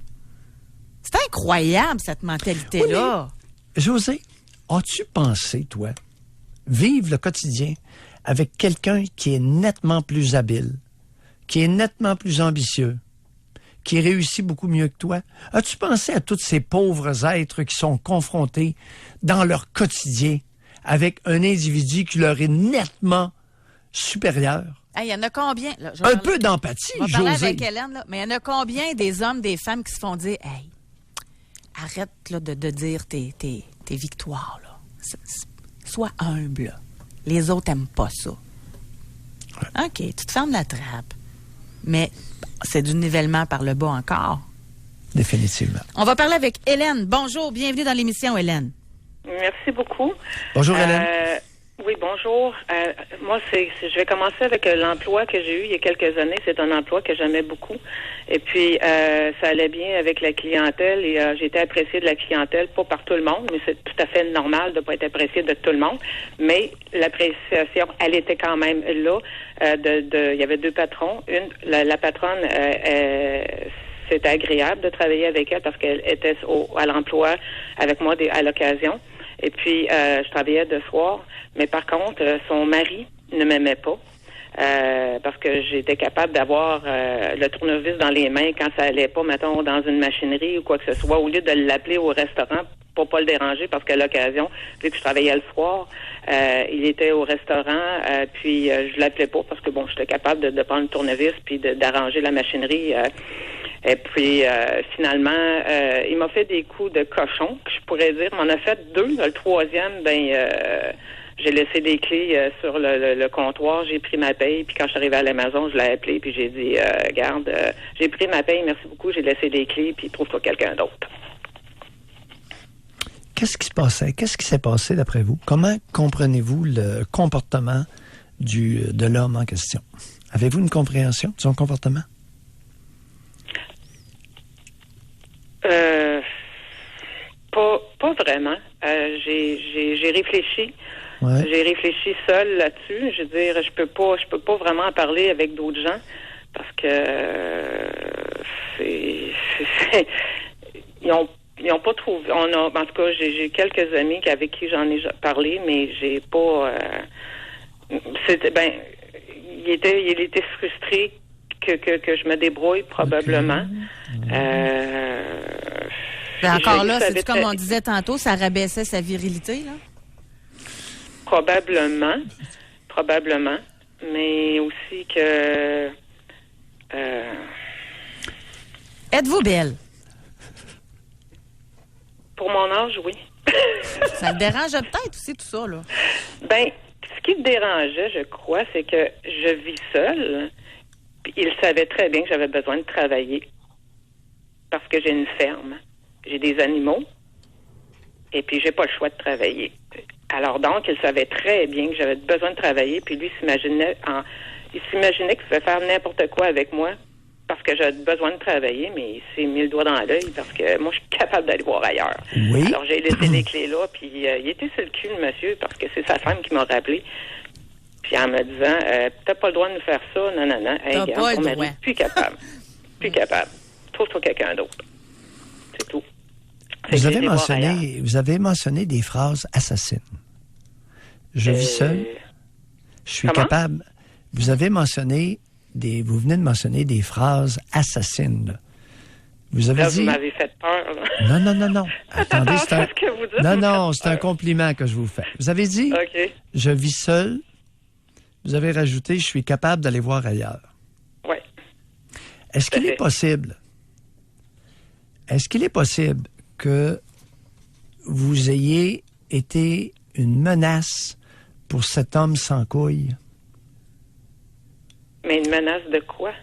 C'est incroyable, cette mentalité-là. Oui, José, as-tu pensé, toi, vivre le quotidien avec quelqu'un qui est nettement plus habile, qui est nettement plus ambitieux, qui réussit beaucoup mieux que toi? As-tu pensé à tous ces pauvres êtres qui sont confrontés dans leur quotidien avec un individu qui leur est nettement supérieur? Il y en a combien? Là, un peu d'empathie, José. Je vais parler José. avec Hélène, là. Mais il y en a combien des hommes, des femmes qui se font dire, hey, arrête là, de dire tes victoires, là. Sois humble, là. Les autres n'aiment pas ça. Ouais. OK, tu te fermes la trappe. Mais c'est du nivellement par le bas encore. Définitivement. On va parler avec Hélène. Bonjour, bienvenue dans l'émission, Hélène. Merci beaucoup. Bonjour, Hélène. Oui, bonjour. Moi, je vais commencer avec l'emploi que j'ai eu il y a quelques années. C'est un emploi que j'aimais beaucoup. Et puis, ça allait bien avec la clientèle et j'ai été appréciée de la clientèle, pas par tout le monde, mais c'est tout à fait normal de ne pas être appréciée de tout le monde. Mais l'appréciation, elle était quand même là. Il y avait deux patrons. La patronne, c'était agréable de travailler avec elle parce qu'elle était à l'emploi avec moi à l'occasion. Et puis, je travaillais de soir. Mais par contre, son mari ne m'aimait pas parce que j'étais capable d'avoir le tournevis dans les mains quand ça allait pas, mettons, dans une machinerie ou quoi que ce soit, au lieu de l'appeler au restaurant pour pas le déranger parce qu'à l'occasion, vu que je travaillais le soir, il était au restaurant, puis je l'appelais pas parce que, bon, j'étais capable de prendre le tournevis puis d'arranger la machinerie. Et puis, finalement, il m'a fait des coups de cochon, que je pourrais dire. Il m'en a fait 2. Le 3e, j'ai laissé des clés sur le comptoir. J'ai pris ma paye. Puis quand je suis arrivée à la maison, je l'ai appelé. Puis j'ai dit, garde, j'ai pris ma paye, merci beaucoup. J'ai laissé des clés. Puis trouve-toi quelqu'un d'autre. Qu'est-ce qui se passait? Qu'est-ce qui s'est passé d'après vous? Comment comprenez-vous le comportement de l'homme en question? Avez-vous une compréhension de son comportement? Pas vraiment. J'ai réfléchi. Ouais. J'ai réfléchi seule là-dessus. Je veux dire, je peux pas vraiment en parler avec d'autres gens parce que ils ont pas trouvé. En tout cas, j'ai quelques amis avec qui j'en ai parlé, mais j'ai pas. Il était frustré que je me débrouille probablement. Encore là, c'est comme on disait tantôt, ça rabaissait sa virilité, là? Probablement, mais aussi que... Êtes-vous belle? Pour mon âge, oui. Ça le dérangeait peut-être aussi, tout ça, là? Ben, ce qui me dérangeait, je crois, c'est que je vis seule. Puis il savait très bien que j'avais besoin de travailler parce que j'ai une ferme. J'ai des animaux et puis j'ai pas le choix de travailler. Alors donc, il savait très bien que j'avais besoin de travailler, puis lui il s'imaginait qu'il pouvait faire n'importe quoi avec moi parce que j'avais besoin de travailler, mais il s'est mis le doigt dans l'œil parce que moi, je suis capable d'aller voir ailleurs. Oui. Alors, j'ai laissé les clés là, puis il était sur le cul, le monsieur, parce que c'est sa femme qui m'a rappelé. Puis en me disant, t'as pas le droit de nous faire ça, non. Hey, T'as pas le on m'a droit. dit, plus capable. Trouve-toi quelqu'un d'autre. C'est tout. Vous avez mentionné des phrases assassines. Je vis seul. Je suis capable. Vous venez de mentionner des phrases assassines. Là. Vous avez dit... Vous m'avez fait peur. Là. Non. Attendez, c'est un... Ce que vous dites, c'est un compliment que je vous fais. Vous avez dit, je vis seul. Vous avez rajouté, je suis capable d'aller voir ailleurs. Oui. Est-ce qu'il est possible que vous ayez été une menace pour cet homme sans couilles? Mais une menace de quoi?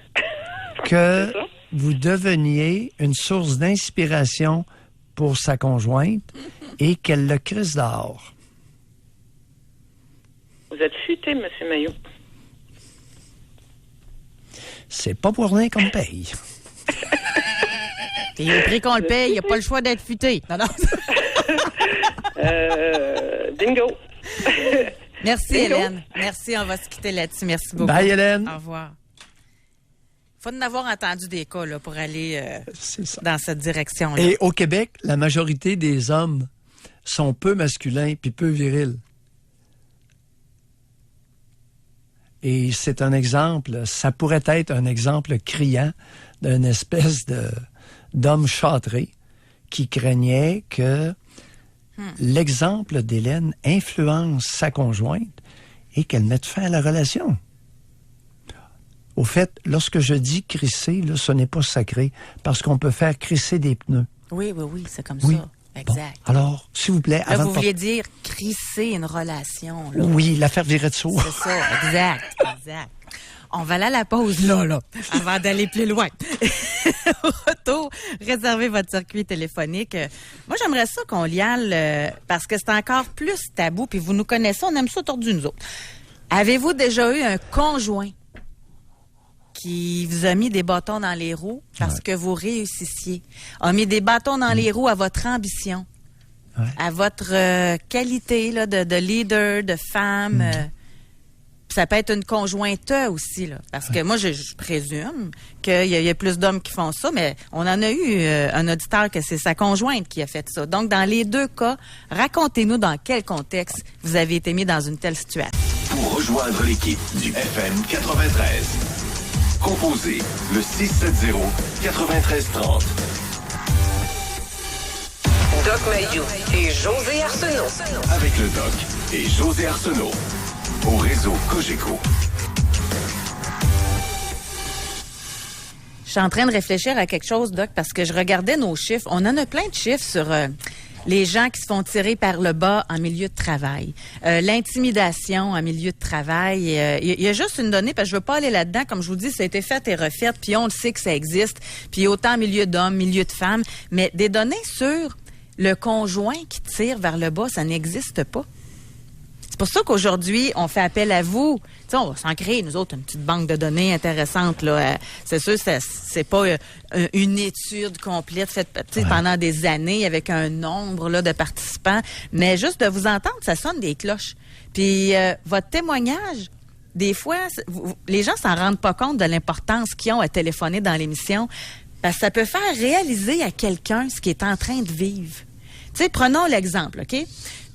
Que vous deveniez une source d'inspiration pour sa conjointe et qu'elle le crisse dehors. Vous êtes futé, M. Maillot. c'est pas pour rien qu'on me paye. Et au prix qu'on le paye, il n'y a pas le choix d'être futé. Non. Bingo. Merci, Bingo. Hélène. Merci, on va se quitter là-dessus. Merci beaucoup. Bye, Hélène. Au revoir. Faut en avoir entendu des cas là, pour aller C'est ça. dans cette direction-là. Et au Québec, la majorité des hommes sont peu masculins puis peu virils. Et c'est un exemple, ça pourrait être un exemple criant d'une espèce d'homme châtré qui craignait que l'exemple d'Hélène influence sa conjointe et qu'elle mette fin à la relation. Au fait, lorsque je dis crisser, là, ce n'est pas sacré, parce qu'on peut faire crisser des pneus. Oui, c'est comme Oui. ça. Exact. Bon, alors, s'il vous plaît, Là, avant vous de vouliez dire crisser une relation. Là. Oui, l'affaire virait de sourd. C'est ça, exact. On va aller à la pause, là, avant d'aller plus loin. Au retour, réservez votre circuit téléphonique. Moi, j'aimerais ça qu'on y aille, parce que c'est encore plus tabou, puis vous nous connaissez, on aime ça tordu nous autres. Avez-vous déjà eu un conjoint qui vous a mis des bâtons dans les roues parce que vous réussissiez, a mis des bâtons dans les roues à votre ambition, à votre qualité là, de leader, de femme. Ça peut être une conjointe aussi, là, parce que moi, je présume qu'il y a plus d'hommes qui font ça, mais on en a eu un auditeur que c'est sa conjointe qui a fait ça. Donc, dans les deux cas, racontez-nous dans quel contexte vous avez été mis dans une telle situation. Pour rejoindre l'équipe du FM 93, composez le 670-9330. Doc Mayou et José Arsenault. Avec le Doc et José Arsenault. Au réseau Cogeco. Je suis en train de réfléchir à quelque chose, Doc, parce que je regardais nos chiffres. On en a plein de chiffres sur les gens qui se font tirer par le bas en milieu de travail. L'intimidation en milieu de travail. Il y a juste une donnée, parce que je veux pas aller là-dedans. Comme je vous dis, ça a été fait et refait, puis on le sait que ça existe. Puis autant en milieu d'hommes, milieu de femmes. Mais des données sur le conjoint qui tire vers le bas, ça n'existe pas. C'est pour ça qu'aujourd'hui, on fait appel à vous. T'sais, on va s'en créer, nous autres, une petite banque de données intéressante. Là. C'est sûr, c'est pas une étude complète faite pendant des années avec un nombre là, de participants, mais juste de vous entendre, ça sonne des cloches. Puis votre témoignage, des fois, les gens s'en rendent pas compte de l'importance qu'ils ont à téléphoner dans l'émission, parce que ça peut faire réaliser à quelqu'un ce qu'il est en train de vivre. Tu sais, prenons l'exemple, OK?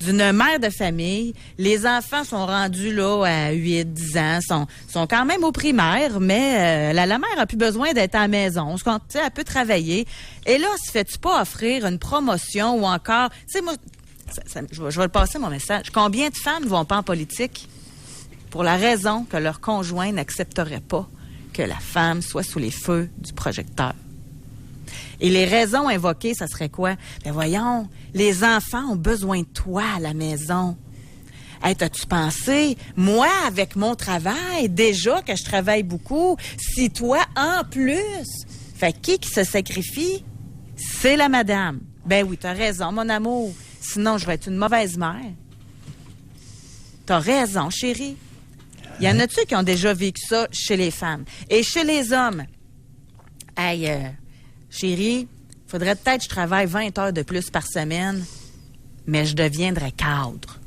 D'une mère de famille, les enfants sont rendus là à 8-10 ans, sont quand même au primaire, mais la mère a plus besoin d'être à la maison. Elle peut travailler. Et là, se fait-tu pas offrir une promotion ou encore... Tu sais, moi, je vais le passer, mon message. Combien de femmes ne vont pas en politique pour la raison que leur conjoint n'accepterait pas que la femme soit sous les feux du projecteur? Et les raisons invoquées, ça serait quoi? Ben voyons, les enfants ont besoin de toi à la maison. Hey, t'as-tu pensé, moi, avec mon travail, déjà que je travaille beaucoup, si toi, en plus... Fait qui se sacrifie? C'est la madame. Ben oui, t'as raison, mon amour. Sinon, je vais être une mauvaise mère. T'as raison, chérie. Y en a-tu qui ont déjà vécu ça chez les femmes? Et chez les hommes? Hey, chérie, faudrait peut-être que je travaille 20 heures de plus par semaine, mais je deviendrais cadre.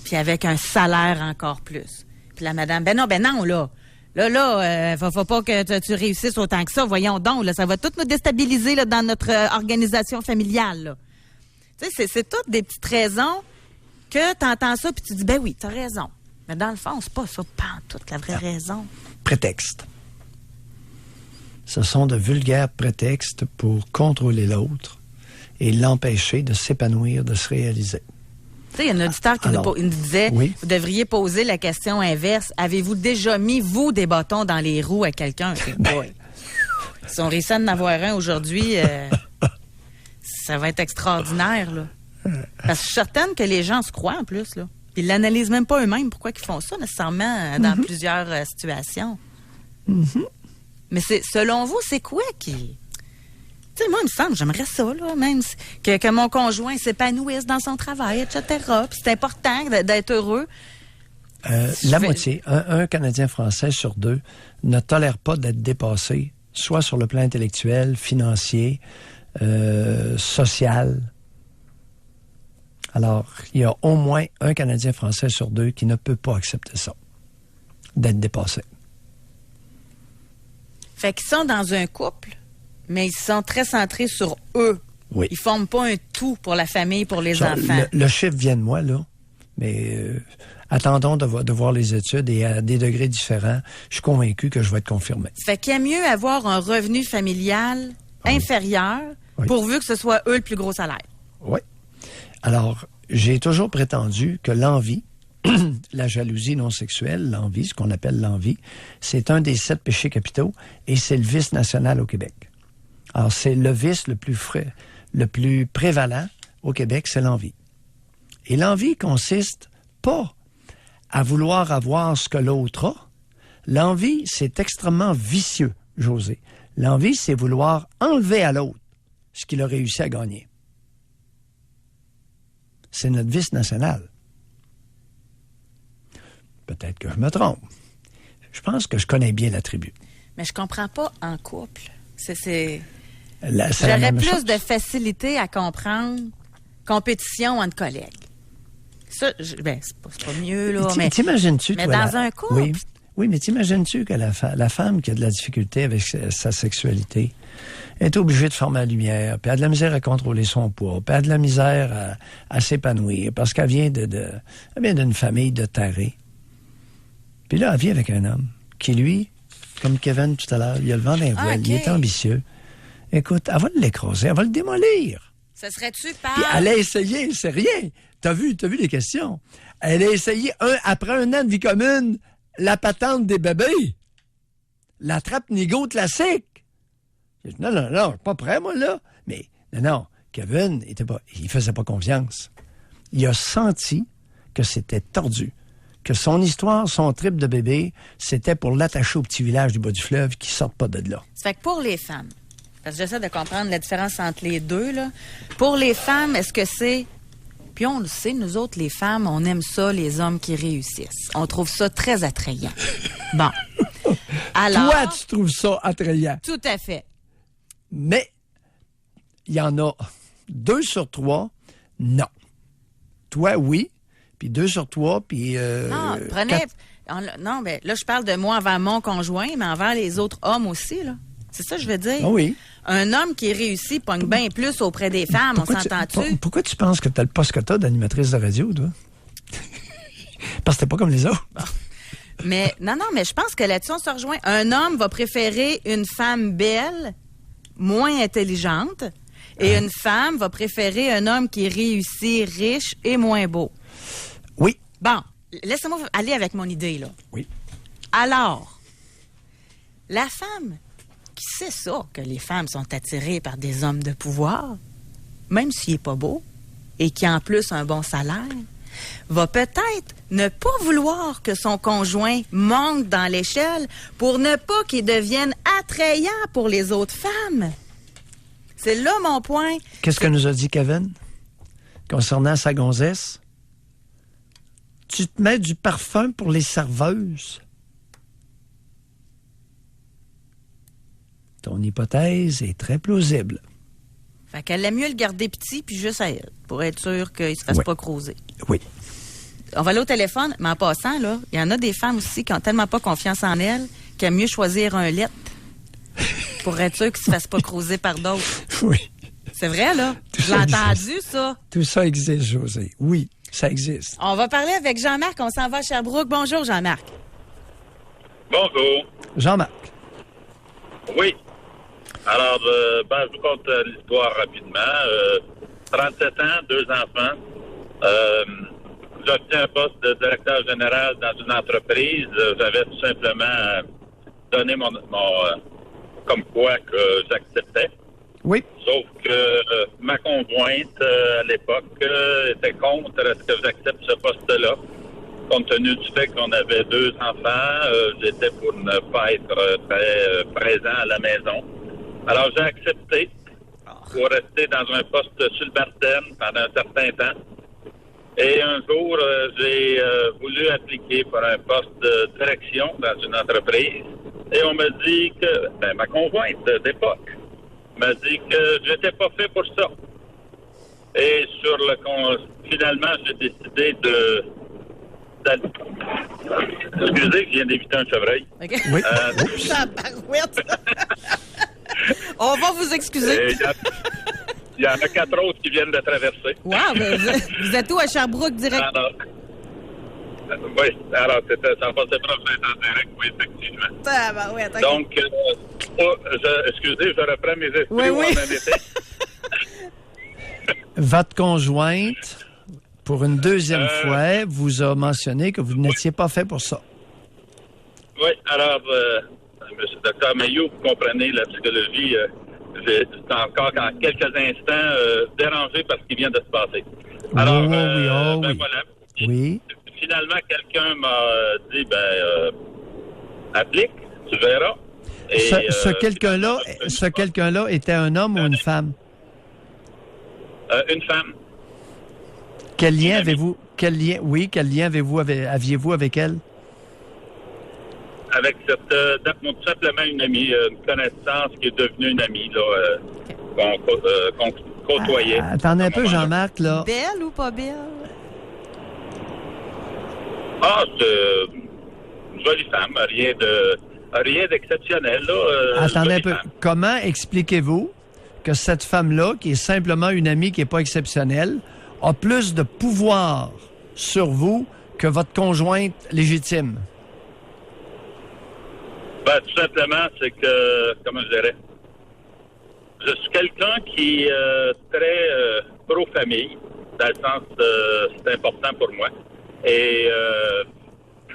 Puis avec un salaire encore plus. Puis la madame, ben non, là. Faut pas que tu réussisses autant que ça. Voyons donc, là, ça va tout nous déstabiliser là, dans notre organisation familiale. Là. Tu sais, c'est toutes des petites raisons que t'entends ça puis tu dis, ben oui, t'as raison. Mais dans le fond, c'est pas ça, pantoute, la vraie raison. Prétexte. Ce sont de vulgaires prétextes pour contrôler l'autre et l'empêcher de s'épanouir, de se réaliser. Tu sais, il y a un auditeur qui nous disait, oui. Vous devriez poser la question inverse. Avez-vous déjà mis, vous, des bâtons dans les roues à quelqu'un? Si on réussit à en avoir un aujourd'hui, ça va être extraordinaire, là. Parce que je suis certaine que les gens se croient, en plus, là. Puis ils l'analysent même pas eux-mêmes pourquoi ils font ça, nécessairement, dans plusieurs situations. Mais selon vous, c'est quoi qui... Tu sais, moi, il me semble, j'aimerais ça, là, même que mon conjoint s'épanouisse dans son travail, etc. Puis c'est important d'être heureux. La moitié, un Canadien français sur 2 ne tolère pas d'être dépassé, soit sur le plan intellectuel, financier, social. Alors, il y a au moins un Canadien français sur 2 qui ne peut pas accepter ça, d'être dépassé. Fait qu'ils sont dans un couple, mais ils sont très centrés sur eux. Oui. Ils forment pas un tout pour la famille, pour les enfants. Le chiffre vient de moi, là, mais attendons de voir les études et à des degrés différents, je suis convaincu que je vais être confirmé. Ça fait qu'il y a mieux avoir un revenu familial inférieur, pourvu que ce soit eux le plus gros salaire. Oui. Alors, j'ai toujours prétendu que l'envie, la jalousie non sexuelle, l'envie, ce qu'on appelle l'envie, c'est un des 7 péchés capitaux et c'est le vice national au Québec. Alors, c'est le vice le plus prévalent au Québec, c'est l'envie. Et l'envie consiste pas à vouloir avoir ce que l'autre a. L'envie, c'est extrêmement vicieux, José. L'envie, c'est vouloir enlever à l'autre ce qu'il a réussi à gagner. C'est notre vice national. Peut-être que je me trompe. Je pense que je connais bien l'attribut. Mais je comprends pas en couple. C'est... C'est J'aurais plus de facilité à comprendre compétition entre collègues. Ça, c'est pas mieux, là. Mais t'imagines-tu, mais toi, dans un couple. Oui, mais t'imagines-tu que la femme qui a de la difficulté avec sa sexualité est obligée de former la lumière, puis elle a de la misère à contrôler son poids, puis elle a de la misère à s'épanouir, parce qu'elle vient d'une famille de tarés. Puis là, elle vit avec un homme qui, lui, comme Kevin tout à l'heure, il a le vent d'un voile, il est ambitieux. Écoute, elle va l'écraser, elle va le démolir. Ça serait-tu par... Puis elle a essayé, c'est rien. T'as vu les questions. Elle a essayé, après un an de vie commune, la patente des bébés. La trappe nigo classique. Non, je suis pas prêt, moi, là. Mais, non, Kevin, il faisait pas confiance. Il a senti que c'était tordu. Que son histoire, son trip de bébé, c'était pour l'attacher au petit village du bas du fleuve qui ne sortent pas de là. Ça fait que pour les femmes, parce que j'essaie de comprendre la différence entre les deux, là. Pour les femmes, est-ce que c'est... Puis on le sait, nous autres, les femmes, on aime ça, les hommes qui réussissent. On trouve ça très attrayant. Bon. Alors... Toi, tu trouves ça attrayant. Tout à fait. Mais, il y en a 2 sur 3, non. Toi, oui. Puis 2 sur 3, puis... non, prenez... Non, mais là, je parle de moi envers mon conjoint, mais envers les autres hommes aussi, là. C'est ça que je veux dire. Ah oui. Un homme qui réussit pogne bien plus auprès des femmes, on s'entend-tu? Pourquoi tu penses que tu as le poste que tu as d'animatrice de radio, toi? Parce que t'es pas comme les autres. Bon. Mais mais je pense que là-dessus, on se rejoint. Un homme va préférer une femme belle, moins intelligente, et une femme va préférer un homme qui est réussi, riche et moins beau. Oui. Bon, laissez-moi aller avec mon idée, là. Oui. Alors, la femme qui sait ça, que les femmes sont attirées par des hommes de pouvoir, même s'il n'est pas beau, et qui a en plus un bon salaire, va peut-être ne pas vouloir que son conjoint monte dans l'échelle pour ne pas qu'il devienne attrayant pour les autres femmes. C'est là mon point. Qu'est-ce que nous a dit Kevin concernant sa gonzesse? Tu te mets du parfum pour les serveuses. Ton hypothèse est très plausible. Fait qu'elle aime mieux le garder petit puis juste à elle, pour être sûr qu'il ne se fasse pas croiser. Oui. On va aller au téléphone, mais en passant, là, il y en a des femmes aussi qui n'ont tellement pas confiance en elles qu'elles aiment mieux choisir un lettre pour être sûr qu'ils ne se fassent pas croiser par d'autres. Oui. C'est vrai, là? J'ai entendu ça. Tout ça existe, José. Oui, ça existe. On va parler avec Jean-Marc. On s'en va à Sherbrooke. Bonjour, Jean-Marc. Bonjour. Jean-Marc. Oui. Alors, je vous conte l'histoire rapidement. 37 ans, 2 enfants. J'obtiens un poste de directeur général dans une entreprise. J'avais tout simplement donné mon comme quoi que j'acceptais. Oui. Sauf que ma conjointe, à l'époque, était contre est-ce que j'accepte ce poste-là. Compte tenu du fait qu'on avait 2 enfants, j'étais pour ne pas être très présent à la maison. Alors, j'ai accepté pour rester dans un poste subalterne pendant un certain temps. Et un jour, j'ai voulu appliquer pour un poste de direction dans une entreprise. Et on m'a dit que, ma conjointe d'époque m'a dit que j'étais pas fait pour ça. Et finalement, j'ai décidé excusez, je viens d'éviter un chevreuil. OK. Oui. Tabarouette. On va vous excuser. Il y en a 4 autres qui viennent de traverser. Wow, mais vous êtes où à Sherbrooke direct? Oui, alors ça passait proche d'être en direct, oui, effectivement. Tabarouette, OK. Donc, excusez, je reprends mes esprits Oui. où on en était. Votre conjointe, pour une deuxième fois, vous a mentionné que vous n'étiez pas fait pour ça. Oui, alors, M. Dr. Mailloux, vous comprenez la psychologie. J'ai encore en quelques instants dérangé par ce qui vient de se passer. Alors, oui. voilà. Oui. Finalement, quelqu'un m'a dit, applique, tu verras. Et, ce quelqu'un-là était un homme ou une femme? Une femme. Quel lien avez-vous? Quel lien aviez-vous avec elle? Avec tout simplement une amie, une connaissance qui est devenue une amie, là, qu'on côtoyait. Attendez un peu, Jean-Marc, là. Belle ou pas belle? C'est une jolie femme, rien d'exceptionnel, là. Attendez un peu. Femme. Comment expliquez-vous que cette femme-là, qui est simplement une amie qui n'est pas exceptionnelle, a plus de pouvoir sur vous que votre conjointe légitime? Tout simplement, c'est que, comment je dirais, je suis quelqu'un qui est très pro-famille, dans le sens c'est important pour moi. Et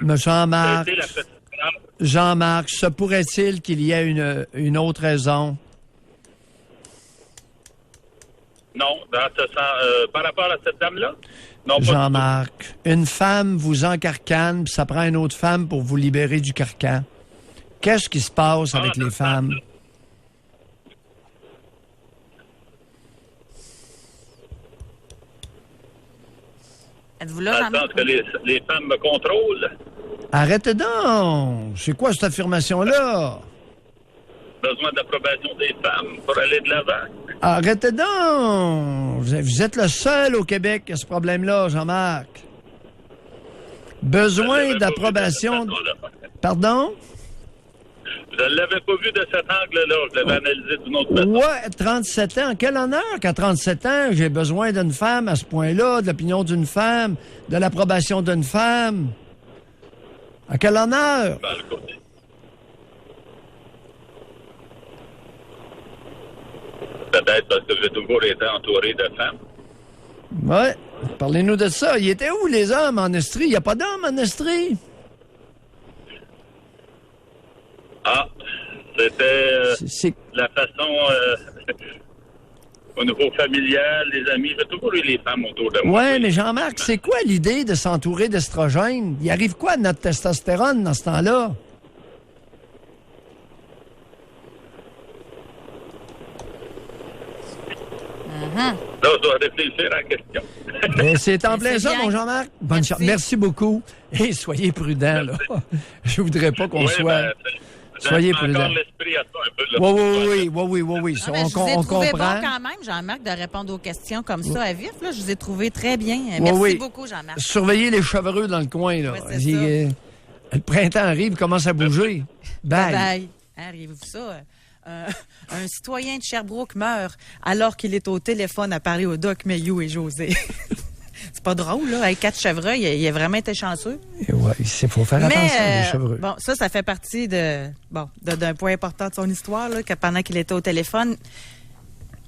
Mais Jean-Marc, c'était la petite femme. Jean-Marc, se pourrait-il qu'il y ait une autre raison? Non, dans ce sens, par rapport à cette dame-là? Non, pas Jean-Marc, une femme vous encarcane, puis ça prend une autre femme pour vous libérer du carcan. Qu'est-ce qui se passe avec les femmes? Êtes-vous là, Dans le Jean-Marc? sens que les femmes me contrôlent. Arrêtez donc! C'est quoi cette affirmation-là? Besoin d'approbation des femmes pour aller de l'avant. Arrêtez donc! Vous êtes le seul au Québec qui a ce problème-là, Jean-Marc. Besoin d'approbation... Pardon? Je ne l'avais pas vu de cet angle-là. Je l'avais analysé d'une autre façon. Ouais, 37 ans. Quel honneur qu'à 37 ans, j'ai besoin d'une femme à ce point-là, de l'opinion d'une femme, de l'approbation d'une femme. À quel honneur? Dans le côté. Peut-être parce que j'ai toujours été entouré de femmes. Ouais. Parlez-nous de ça. Il était où, les hommes en Estrie? Il n'y a pas d'hommes en Estrie? C'était la façon, au niveau familial, les amis. J'ai toujours eu les femmes autour de moi. Ouais, mais Jean-Marc, c'est quoi l'idée de s'entourer d'estrogène? Il arrive quoi à notre testostérone dans ce temps-là? Là, je dois réfléchir à la question. Ben, c'est en plein C'est ça, bien. mon Jean-Marc. Bonne Merci. chance. Merci beaucoup. Et soyez prudents, là. Je voudrais pas qu'on soit... Soyez encore prudents. l'esprit à ça un peu. Là. Oui. Ah, ben, je vous ai On trouvé comprend. bon quand même, Jean-Marc, de répondre aux questions comme ça à vif. Là. Je vous ai trouvé très bien. Merci Oui. beaucoup, Jean-Marc. Surveillez les chevreux dans le coin, là. Ouais, c'est Le printemps arrive, commence à bouger. Bye. Bye. Hein, arrivez-vous ça? Un citoyen de Sherbrooke meurt alors qu'il est au téléphone à parler au Doc Mailloux et José. C'est pas drôle, là. Avec 4 chevreuils, il a vraiment été chanceux. Et ouais, il faut faire attention les chevreux. Bon, ça fait partie d'un point important de son histoire, là, que pendant qu'il était au téléphone.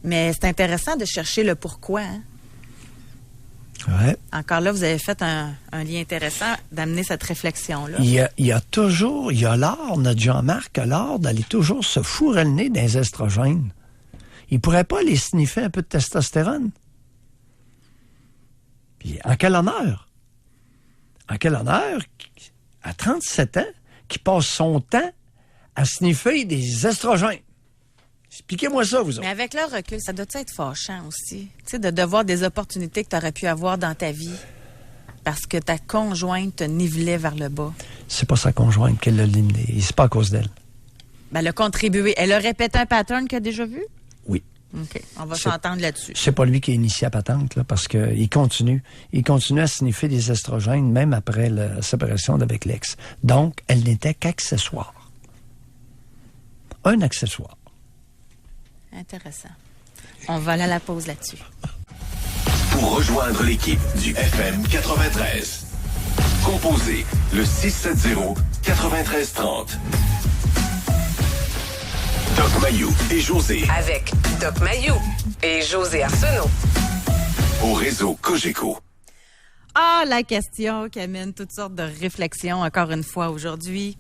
Mais c'est intéressant de chercher le pourquoi. Hein? Ouais. Encore là, vous avez fait un lien intéressant d'amener cette réflexion-là. Il y a l'art, notre Jean-Marc a l'art d'aller toujours se fourrer le nez dans les estrogènes. Il pourrait pas aller sniffer un peu de testostérone? Puis, en quel honneur? En quel honneur, à 37 ans, qui passe son temps à sniffer des estrogènes? Expliquez-moi ça, vous autres. Mais avec le recul, ça doit être fâchant aussi. Tu sais, de voir des opportunités que tu aurais pu avoir dans ta vie. parce que ta conjointe te nivelait vers le bas? C'est pas sa conjointe qui l'a éliminé. C'est pas à cause d'elle. Ben, elle a contribué. Elle a répété un pattern qu'elle a déjà vu? Oui. OK. On va s'entendre là-dessus. C'est pas lui qui a initié la patente, là, parce qu'il continue. Il continue à sniffer des estrogènes, même après la séparation d'avec l'ex. Donc, elle n'était qu'accessoire. Un accessoire. Intéressant. On va aller à la pause là-dessus. Pour rejoindre l'équipe du FM 93, composez le 670-9330. Doc Mayou et José Avec Doc Mayou et José Arsenault. au réseau Cogeco. Ah, la question qui amène toutes sortes de réflexions, encore une fois, aujourd'hui.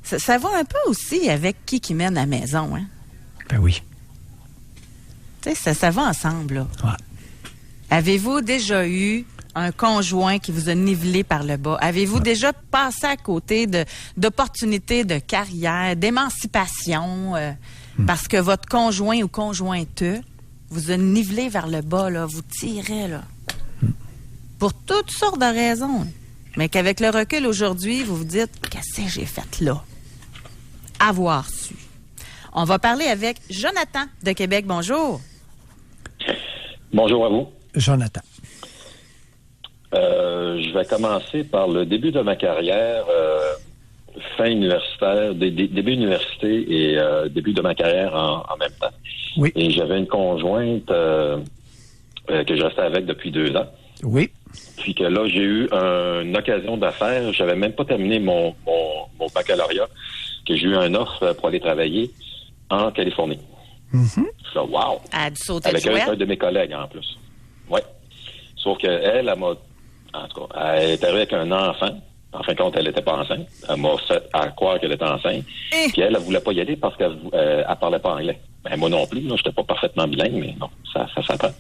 Ça va un peu aussi avec qui mène à la maison, hein? Ben oui. Tu sais, ça va ensemble, là. Ouais. Avez-vous déjà eu un conjoint qui vous a nivelé par le bas? Avez-vous déjà passé à côté d'opportunités de carrière, d'émancipation, parce que votre conjoint ou conjointe vous a nivelé vers le bas, là, vous tirez, là? Pour toutes sortes de raisons. Mais qu'avec le recul aujourd'hui, vous vous dites, qu'est-ce que j'ai fait là? Avoir su. On va parler avec Jonathan de Québec. Bonjour. Bonjour à vous. Jonathan. Je vais commencer par le début de ma carrière, fin universitaire, début université et début de ma carrière en même temps. Oui. Et j'avais une conjointe que je restais avec depuis 2 ans. Oui. Puis que là, j'ai eu une occasion d'affaires. J'avais même pas terminé mon baccalauréat, que j'ai eu un offre pour aller travailler en Californie. Mm-hmm. Je suis là, wow! Elle a dû sauter Avec le jouet. un de mes collègues en plus. Oui. Sauf qu'elle, elle m'a. En tout cas, elle est arrivée avec un enfant. En fin de compte, elle n'était pas enceinte. Elle m'a fait à croire qu'elle était enceinte. Puis elle voulait pas y aller parce qu'elle ne parlait pas anglais. Ben, moi non plus. Je n'étais pas parfaitement bilingue, mais non, ça s'apprend.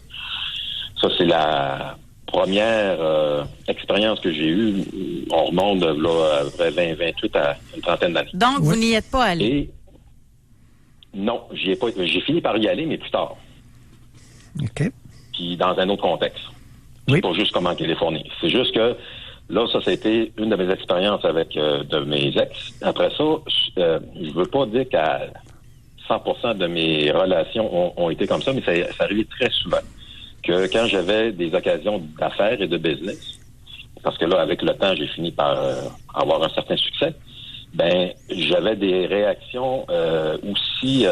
Ça, c'est la première expérience que j'ai eue. On remonte là, à 28 à une trentaine d'années. Donc, vous n'y êtes pas allé. Et non, j'ai fini par y aller, mais plus tard. OK. Puis dans un autre contexte. Oui. C'est pas juste comme en Californie. C'est juste que là, ça a été une de mes expériences avec de mes ex. Après ça, je veux pas dire qu'à 100% de mes relations ont été comme ça, mais ça arrivait très souvent. Que quand j'avais des occasions d'affaires et de business, parce que là, avec le temps, j'ai fini par avoir un certain succès, ben j'avais des réactions aussi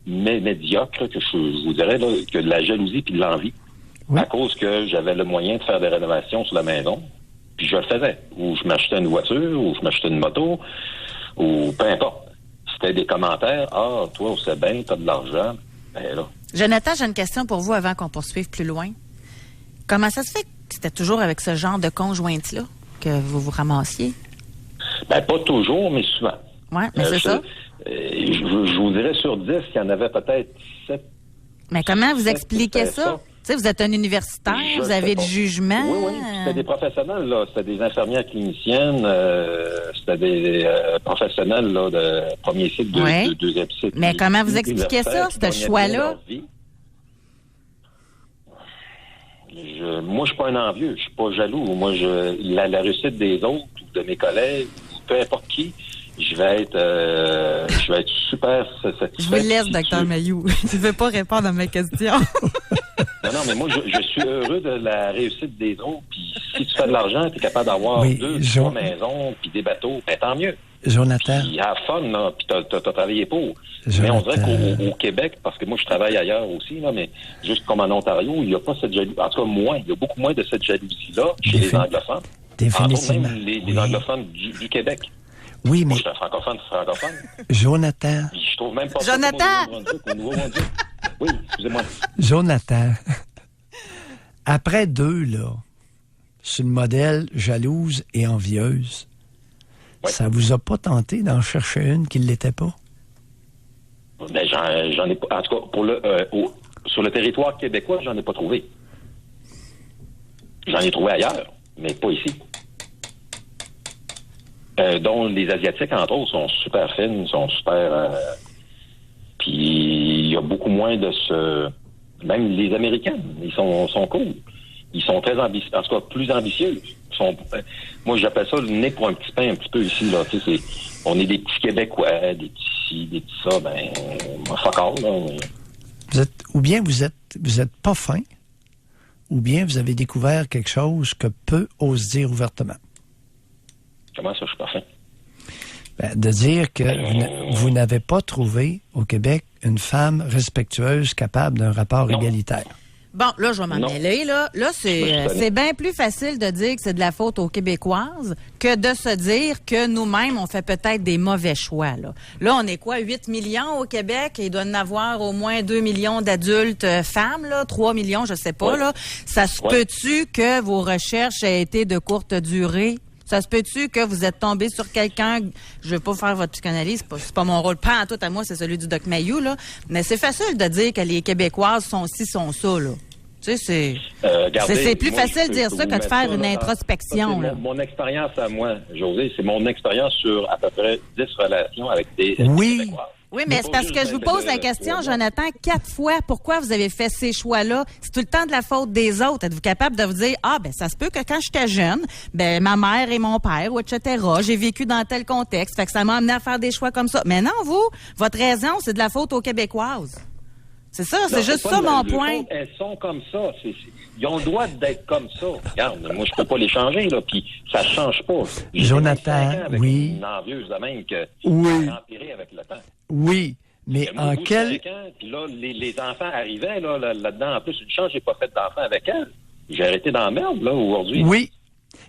médiocres, que je vous dirais, là, que de la jalousie puis de l'envie. Oui. À cause que j'avais le moyen de faire des rénovations sur la maison, puis je le faisais. Ou je m'achetais une voiture, ou je m'achetais une moto, ou peu importe. C'était des commentaires. Ah, toi, c'est bien, t'as de l'argent. Ben là. Jonathan, j'ai une question pour vous avant qu'on poursuive plus loin. Comment ça se fait que c'était toujours avec ce genre de conjointe-là que vous vous ramassiez? Ben, pas toujours, mais souvent. Oui, mais c'est ça. Je vous dirais sur 10, il y en avait peut-être 7. Mais comment vous 7 expliquez ça? Tu sais, vous êtes un universitaire, vous avez du jugement. Oui. C'était des professionnels, là. C'était des infirmières cliniciennes, c'était des professionnels là, de premier cycle, deuxième cycle. Mais comment vous expliquez ça, ce choix-là? Moi, je suis pas un envieux, je suis pas jaloux. Moi, la réussite des autres, ou de mes collègues, peu importe qui, je vais être super satisfait. Je vous laisse, Dr. Mayou. Je ne veux pas répondre à ma question. Non, mais moi, je suis heureux de la réussite des autres. Puis si tu fais de l'argent, tu es capable d'avoir 2, 3 maisons, puis des bateaux, ben tant mieux. Jonathan. Puis have fun, là, puis t'as travaillé pour. Jonathan. Mais on dirait qu'au Québec, parce que moi, je travaille ailleurs aussi, là, mais juste comme en Ontario, il n'y a pas cette jalousie. En tout cas, il y a beaucoup moins de cette jalousie-là chez les anglophones. Définitivement. Même les anglophones du Québec. Oui, mais... Moi, je suis un francophone. Jonathan. Puis je trouve même pas Jonathan! au Nouveau-Brunswick. Oui, excusez-moi. Jonathan. Après 2, là, c'est une modèle jalouse et envieuse. Ouais. Ça vous a pas tenté d'en chercher une qui ne l'était pas? Ben, j'en ai pas. En tout cas, sur le territoire québécois, j'en ai pas trouvé. J'en ai trouvé ailleurs, mais pas ici. Dont les Asiatiques, entre autres, sont super fines, sont super... puis il y a beaucoup moins de ce... Même les Américains, ils sont cool. Ils sont très ambitieux, en tout cas plus ambitieux. Moi, j'appelle ça le nez pour un petit pain un petit peu ici, là. Tu sais, on est des petits Québécois, des petits ci, des petits ça, fuck all, là. Vous êtes pas fin, ou bien vous avez découvert quelque chose que peu osent dire ouvertement. Comment ça, je suis pas fin? De dire que vous n'avez pas trouvé au Québec une femme respectueuse capable d'un rapport égalitaire. Bon, là, je vais m'en mêler, là. Là, c'est bien plus facile de dire que c'est de la faute aux Québécoises que de se dire que nous-mêmes, on fait peut-être des mauvais choix, là. Là, on est quoi, 8 millions au Québec? Et il doit y en avoir au moins 2 millions d'adultes femmes, là, 3 millions, je sais pas, là. Ça se peut-tu que vos recherches aient été de courte durée? Ça se peut-tu que vous êtes tombé sur quelqu'un, je veux pas faire votre psychanalyse, c'est pas mon rôle, pas en tout à moi, c'est celui du Doc Mayou, là, mais c'est facile de dire que les Québécoises sont ci, sont ça, là. Tu sais, c'est plus facile de dire ça que de faire une introspection, là. Mon expérience à moi, José, c'est mon expérience sur à peu près 10 relations avec des Québécois. Oui, mais c'est parce que je vous pose la question, Jonathan, 4 fois, pourquoi vous avez fait ces choix-là? C'est tout le temps de la faute des autres. Êtes-vous capable de vous dire, ça se peut que quand j'étais jeune, ma mère et mon père, ou etc., j'ai vécu dans tel contexte, fait que ça m'a amené à faire des choix comme ça. Mais non, votre raison, c'est de la faute aux Québécoises. C'est ça, c'est juste ça mon point. Elles sont comme ça. Ils ont le droit d'être comme ça. Regarde, moi, je peux pas les changer, là, puis ça change pas. Jonathan, oui. Une envieuse de même que oui. ça a empiré avec le temps. Oui, mais en quel... Puis là, les enfants arrivaient là-dedans. En plus, une chance, j'ai pas fait d'enfants avec elle. J'ai arrêté dans la merde, là, aujourd'hui. Oui.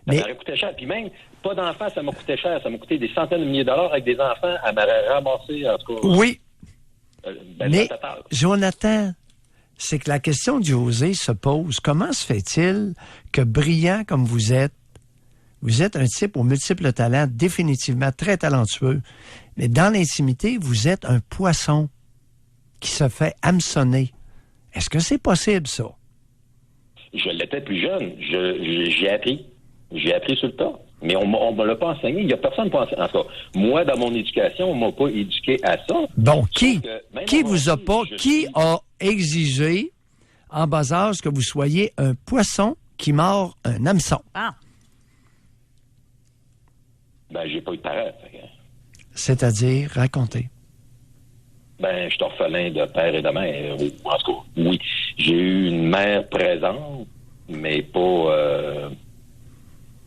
Ça m'aurait coûté cher. Puis même, pas d'enfants, ça m'a coûté cher. Ça m'a coûté des centaines de milliers de dollars avec des enfants. Elle m'aurait ramassé, en tout cas. Oui. Mais, Jonathan, c'est que la question de José se pose. Comment se fait-il que brillant comme vous êtes un type aux multiples talents, définitivement très talentueux, mais dans l'intimité, vous êtes un poisson qui se fait hameçonner. Est-ce que c'est possible, ça? Je l'étais plus jeune. J'ai appris. J'ai appris sur le tas. Mais on me l'a pas enseigné. Il n'y a personne qui m'a enseigné. En tout cas, moi, dans mon éducation, on m'a pas éduqué à ça. Bon, qui vous a pas, qui a exigé, en bas âge, que vous soyez un poisson qui mord un hameçon? Ah. J'ai pas eu de parents. C'est-à-dire, racontez. Je suis orphelin de père et de mère. En tout cas, oui. J'ai eu une mère présente, mais pas...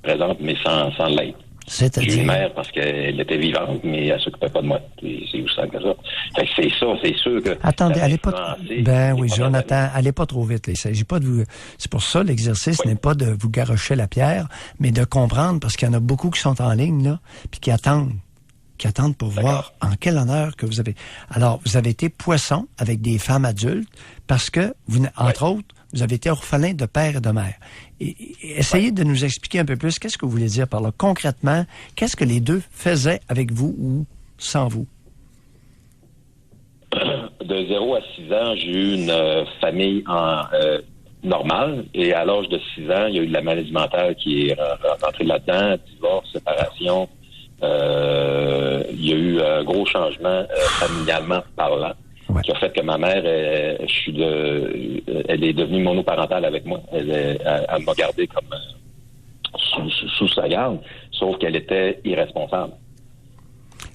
présente, mais sans l'être. C'est-à-dire? J'ai eu une mère parce qu'elle était vivante, mais elle s'occupait pas de moi. C'est aussi simple que ça. Fait que c'est sûr que... Attendez, allez pas... oui, Jonathan, allez pas trop vite. Là. Il s'agit pas de vous... C'est pour ça, l'exercice n'est pas de vous garrocher la pierre, mais de comprendre, parce qu'il y en a beaucoup qui sont en ligne, là, puis qui attendent pour voir en quel honneur que vous avez... Alors, vous avez été poisson avec des femmes adultes parce que, entre autres, vous avez été orphelin de père et de mère. Essayez de nous expliquer un peu plus qu'est-ce que vous voulez dire par là. Concrètement, qu'est-ce que les deux faisaient avec vous ou sans vous? De 0 à 6 ans, j'ai eu une famille normale. Et à l'âge de 6 ans, il y a eu de la maladie mentale qui est rentrée là-dedans. Divorce, séparation. Il y a eu un gros changement familialement parlant. Ouais. Qui a fait que ma mère, elle est devenue monoparentale avec moi. Elle m'a gardé comme sous sa garde, sauf qu'elle était irresponsable.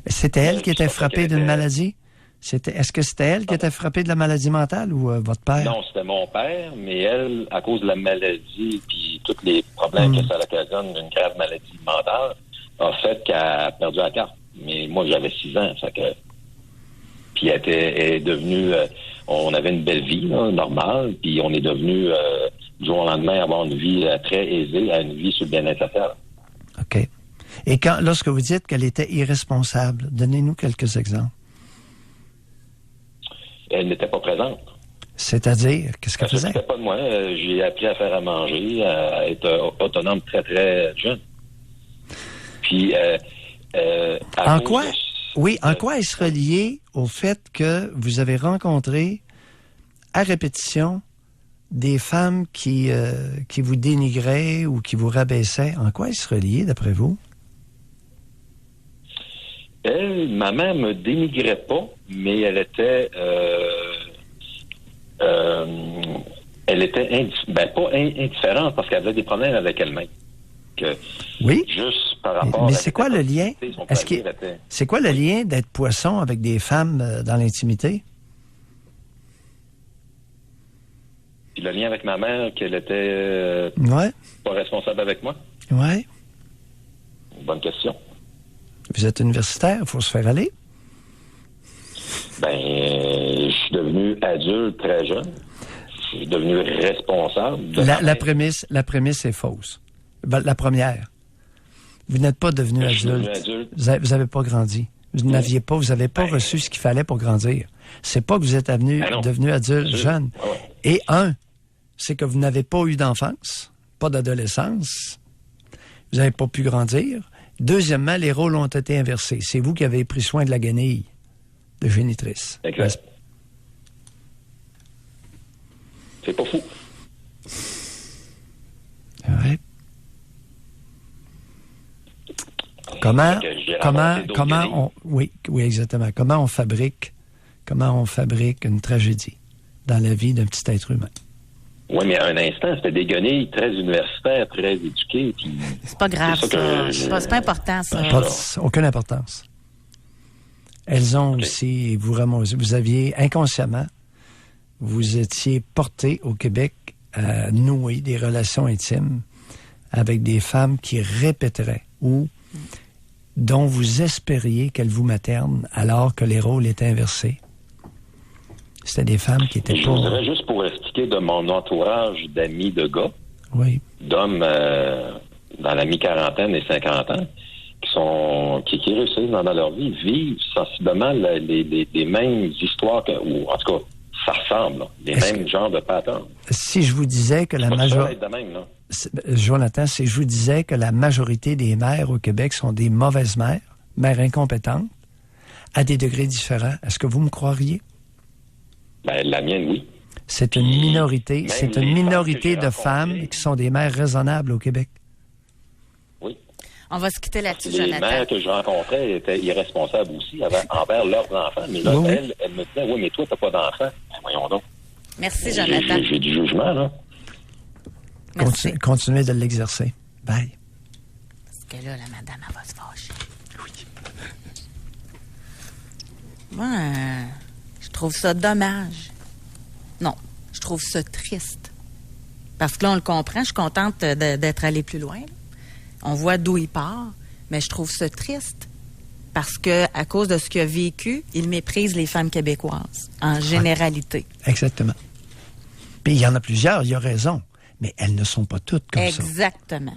C'était elle qui était frappée d'une maladie? Est-ce que c'était elle qui était frappée de la maladie mentale ou votre père? Non, c'était mon père, mais elle, à cause de la maladie puis tous les problèmes que ça occasionne d'une grave maladie mentale, a fait qu'elle a perdu la carte. Mais moi, j'avais 6 ans, ça que... Puis elle est devenue... on avait une belle vie, là, normale, puis on est devenu, du jour au lendemain, avoir une vie très aisée à une vie sur le bien-être social. OK. Et lorsque vous dites qu'elle était irresponsable, donnez-nous quelques exemples. Elle n'était pas présente. C'est-à-dire, qu'est-ce qu'elle faisait? Elle ne s'occupait pas de moi. J'ai appris à faire à manger, à être autonome très, très jeune. Puis, en quoi est-ce relié au fait que vous avez rencontré à répétition des femmes qui vous dénigraient ou qui vous rabaissaient? En quoi est-ce relié, d'après vous? Ma mère me dénigrait pas, mais elle était elle était pas indifférente parce qu'elle avait des problèmes avec elle-même. Oui. Juste par rapport mais c'est quoi le lien? Était... C'est quoi le lien d'être poisson avec des femmes dans l'intimité? Puis le lien avec ma mère, qu'elle était pas responsable avec moi? Oui. Bonne question. Vous êtes universitaire, il faut se faire aller. Je suis devenu adulte très jeune. Je suis devenu responsable. La prémisse est fausse. La première. Vous n'êtes pas devenu adulte. Vous n'avez pas grandi. Vous n'aviez pas, vous n'avez pas reçu ce qu'il fallait pour grandir. C'est pas que vous êtes devenu adulte jeune. Et c'est que vous n'avez pas eu d'enfance, pas d'adolescence. Vous n'avez pas pu grandir. Deuxièmement, les rôles ont été inversés. C'est vous qui avez pris soin de la guenille de génitrice. Exact. C'est pas fou. Oui. Comment exactement. Comment on fabrique une tragédie dans la vie d'un petit être humain? Oui, mais à un instant, c'était des guenilles très universitaires, très éduquées. Puis c'est pas grave, ça. C'est pas important, ça. Aucune importance. Elles ont aussi, vous aviez inconsciemment, vous étiez porté au Québec à nouer des relations intimes avec des femmes qui répéteraient ou dont vous espériez qu'elles vous maternent alors que les rôles étaient inversés. C'était des femmes qui étaient pas... Je voudrais juste pour expliquer de mon entourage d'amis de gars, d'hommes dans la mi-quarantaine et 50 ans, qui réussissent dans leur vie, vivent sensiblement les mêmes histoires, ou en tout cas, ça ressemble, les mêmes genres de patterns. Si je vous disais que Jonathan, si je vous disais que la majorité des mères au Québec sont des mauvaises mères incompétentes, à des degrés différents, est-ce que vous me croiriez? La mienne, oui. C'est une minorité. C'est une minorité de femmes qui sont des mères raisonnables au Québec. Oui. On va se quitter là-dessus, les Jonathan. Les mères que je rencontrais étaient irresponsables aussi envers leurs enfants. Mais là, elle me disait, mais toi, t'as pas d'enfants. Voyons donc. Merci, Jonathan. J'ai du jugement, là. Continuez de l'exercer. Bye. Parce que là, la madame, elle va se fâcher. Oui. Moi, je trouve ça dommage. Non, je trouve ça triste. Parce que là, on le comprend. Je suis contente d'être allée plus loin. On voit d'où il part. Mais je trouve ça triste. Parce que à cause de ce qu'il a vécu, il méprise les femmes québécoises, en généralité. Exactement. Puis il y en a plusieurs, il a raison. Mais elles ne sont pas toutes comme ça. Exactement.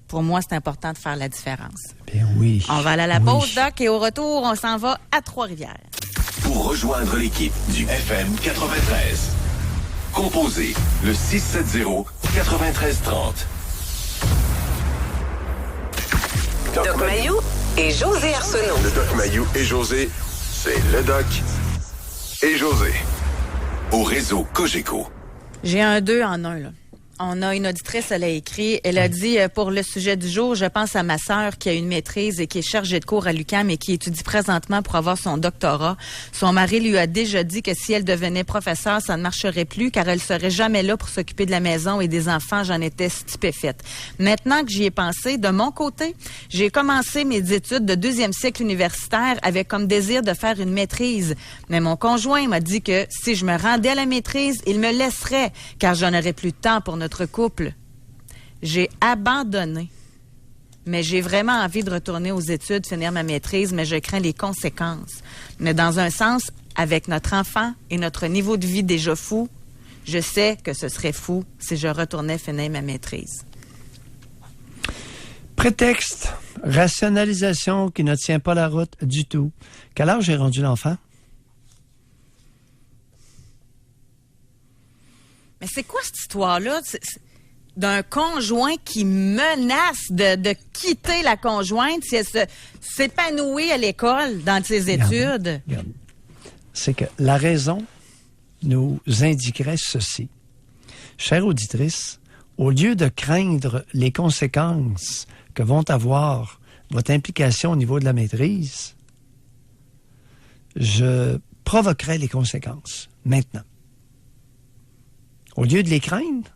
Pour moi, c'est important de faire la différence. Bien oui. On va aller à la pause, Doc, et au retour, on s'en va à Trois-Rivières. Pour rejoindre l'équipe du FM 93, composez le 670-9330. Doc Mayou et José Arsenault. Le Doc Mayou et José, c'est le Doc et José. Au réseau Cogeco. J'ai un 2 en 1, là. On a une auditrice, elle a écrit, elle a dit, pour le sujet du jour, je pense à ma sœur qui a une maîtrise et qui est chargée de cours à l'UQAM et qui étudie présentement pour avoir son doctorat. Son mari lui a déjà dit que si elle devenait professeure, ça ne marcherait plus car elle serait jamais là pour s'occuper de la maison et des enfants. J'en étais stupéfaite. Maintenant que j'y ai pensé, de mon côté, j'ai commencé mes études de 2e cycle universitaire avec comme désir de faire une maîtrise. Mais mon conjoint m'a dit que si je me rendais à la maîtrise, il me laisserait car je n'aurais plus de temps pour notre couple. J'ai abandonné. Mais j'ai vraiment envie de retourner aux études, finir ma maîtrise, mais je crains les conséquences. Mais dans un sens, avec notre enfant et notre niveau de vie déjà fou, je sais que ce serait fou si je retournais finir ma maîtrise. Prétexte, rationalisation qui ne tient pas la route du tout. Quel âge est rendu l'enfant? Mais c'est quoi cette histoire-là d'un conjoint qui menace de quitter la conjointe si elle s'épanouit à l'école dans ses études? Regarde. C'est que la raison nous indiquerait ceci. Chère auditrice, au lieu de craindre les conséquences que vont avoir votre implication au niveau de la maîtrise, je provoquerai les conséquences maintenant. Au lieu de les craindre,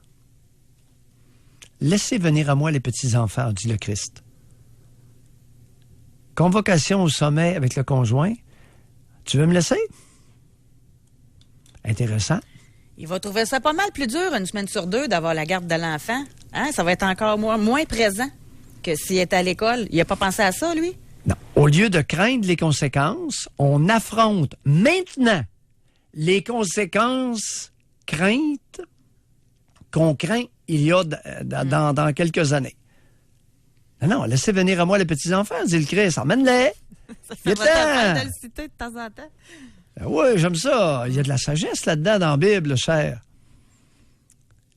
laissez venir à moi les petits-enfants, dit le Christ. Convocation au sommet avec le conjoint. Tu veux me laisser? Intéressant. Il va trouver ça pas mal plus dur, une semaine sur 2, d'avoir la garde de l'enfant. Hein? Ça va être encore moins présent que s'il était à l'école. Il n'a pas pensé à ça, lui? Non. Au lieu de craindre les conséquences, on affronte maintenant les conséquences craintes qu'on craint il y a dans quelques années. Non, laissez venir à moi les petits-enfants, dit le Christ. Emmène-les. Ça va t'apprendre de le citer de temps en temps. Ben oui, j'aime ça. Il y a de la sagesse là-dedans dans la Bible, cher.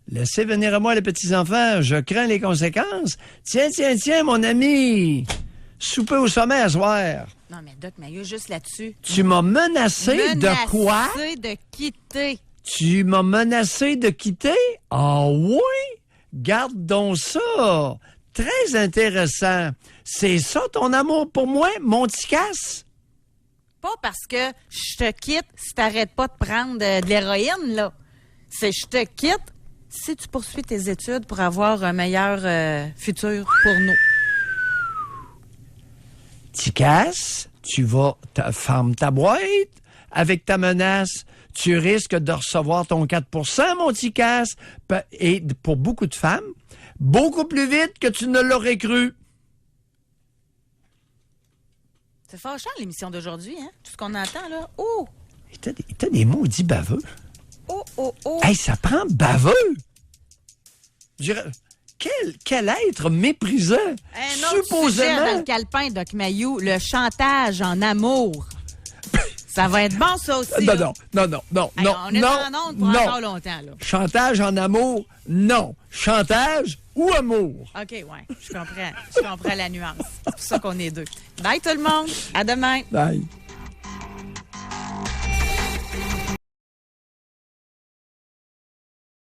Laissez venir à moi les petits-enfants, je crains les conséquences. Tiens, mon ami. Souper au sommet à soir. Non, mais Doc Mayou, juste là-dessus. Tu m'as menacé de quoi? Menacé de quitter. Tu m'as menacé de quitter? Ah oui? Garde donc ça. Très intéressant. C'est ça ton amour pour moi, mon petit casse? Pas parce que je te quitte si t'arrêtes pas de prendre de l'héroïne, là. C'est je te quitte si tu poursuis tes études pour avoir un meilleur futur pour nous. Petit casse, tu vas ferme ta boîte avec ta menace. Tu risques de recevoir ton 4 mon petit casse. Et pour beaucoup de femmes, beaucoup plus vite que tu ne l'aurais cru. C'est fâchant, l'émission d'aujourd'hui, hein? Tout ce qu'on entend, là. Oh! T'as des maudits baveux. Oh! Hey, ça prend baveux! Quel être méprisant! Un autre sujet dans le calepin, Doc Mayou, le chantage en amour. Ça va être bon, ça aussi. Non. Hey, on est en onde pour encore longtemps, là. Chantage en amour, non. Chantage ou amour. OK, ouais, je comprends la nuance. C'est pour ça qu'on est deux. Bye tout le monde. À demain. Bye.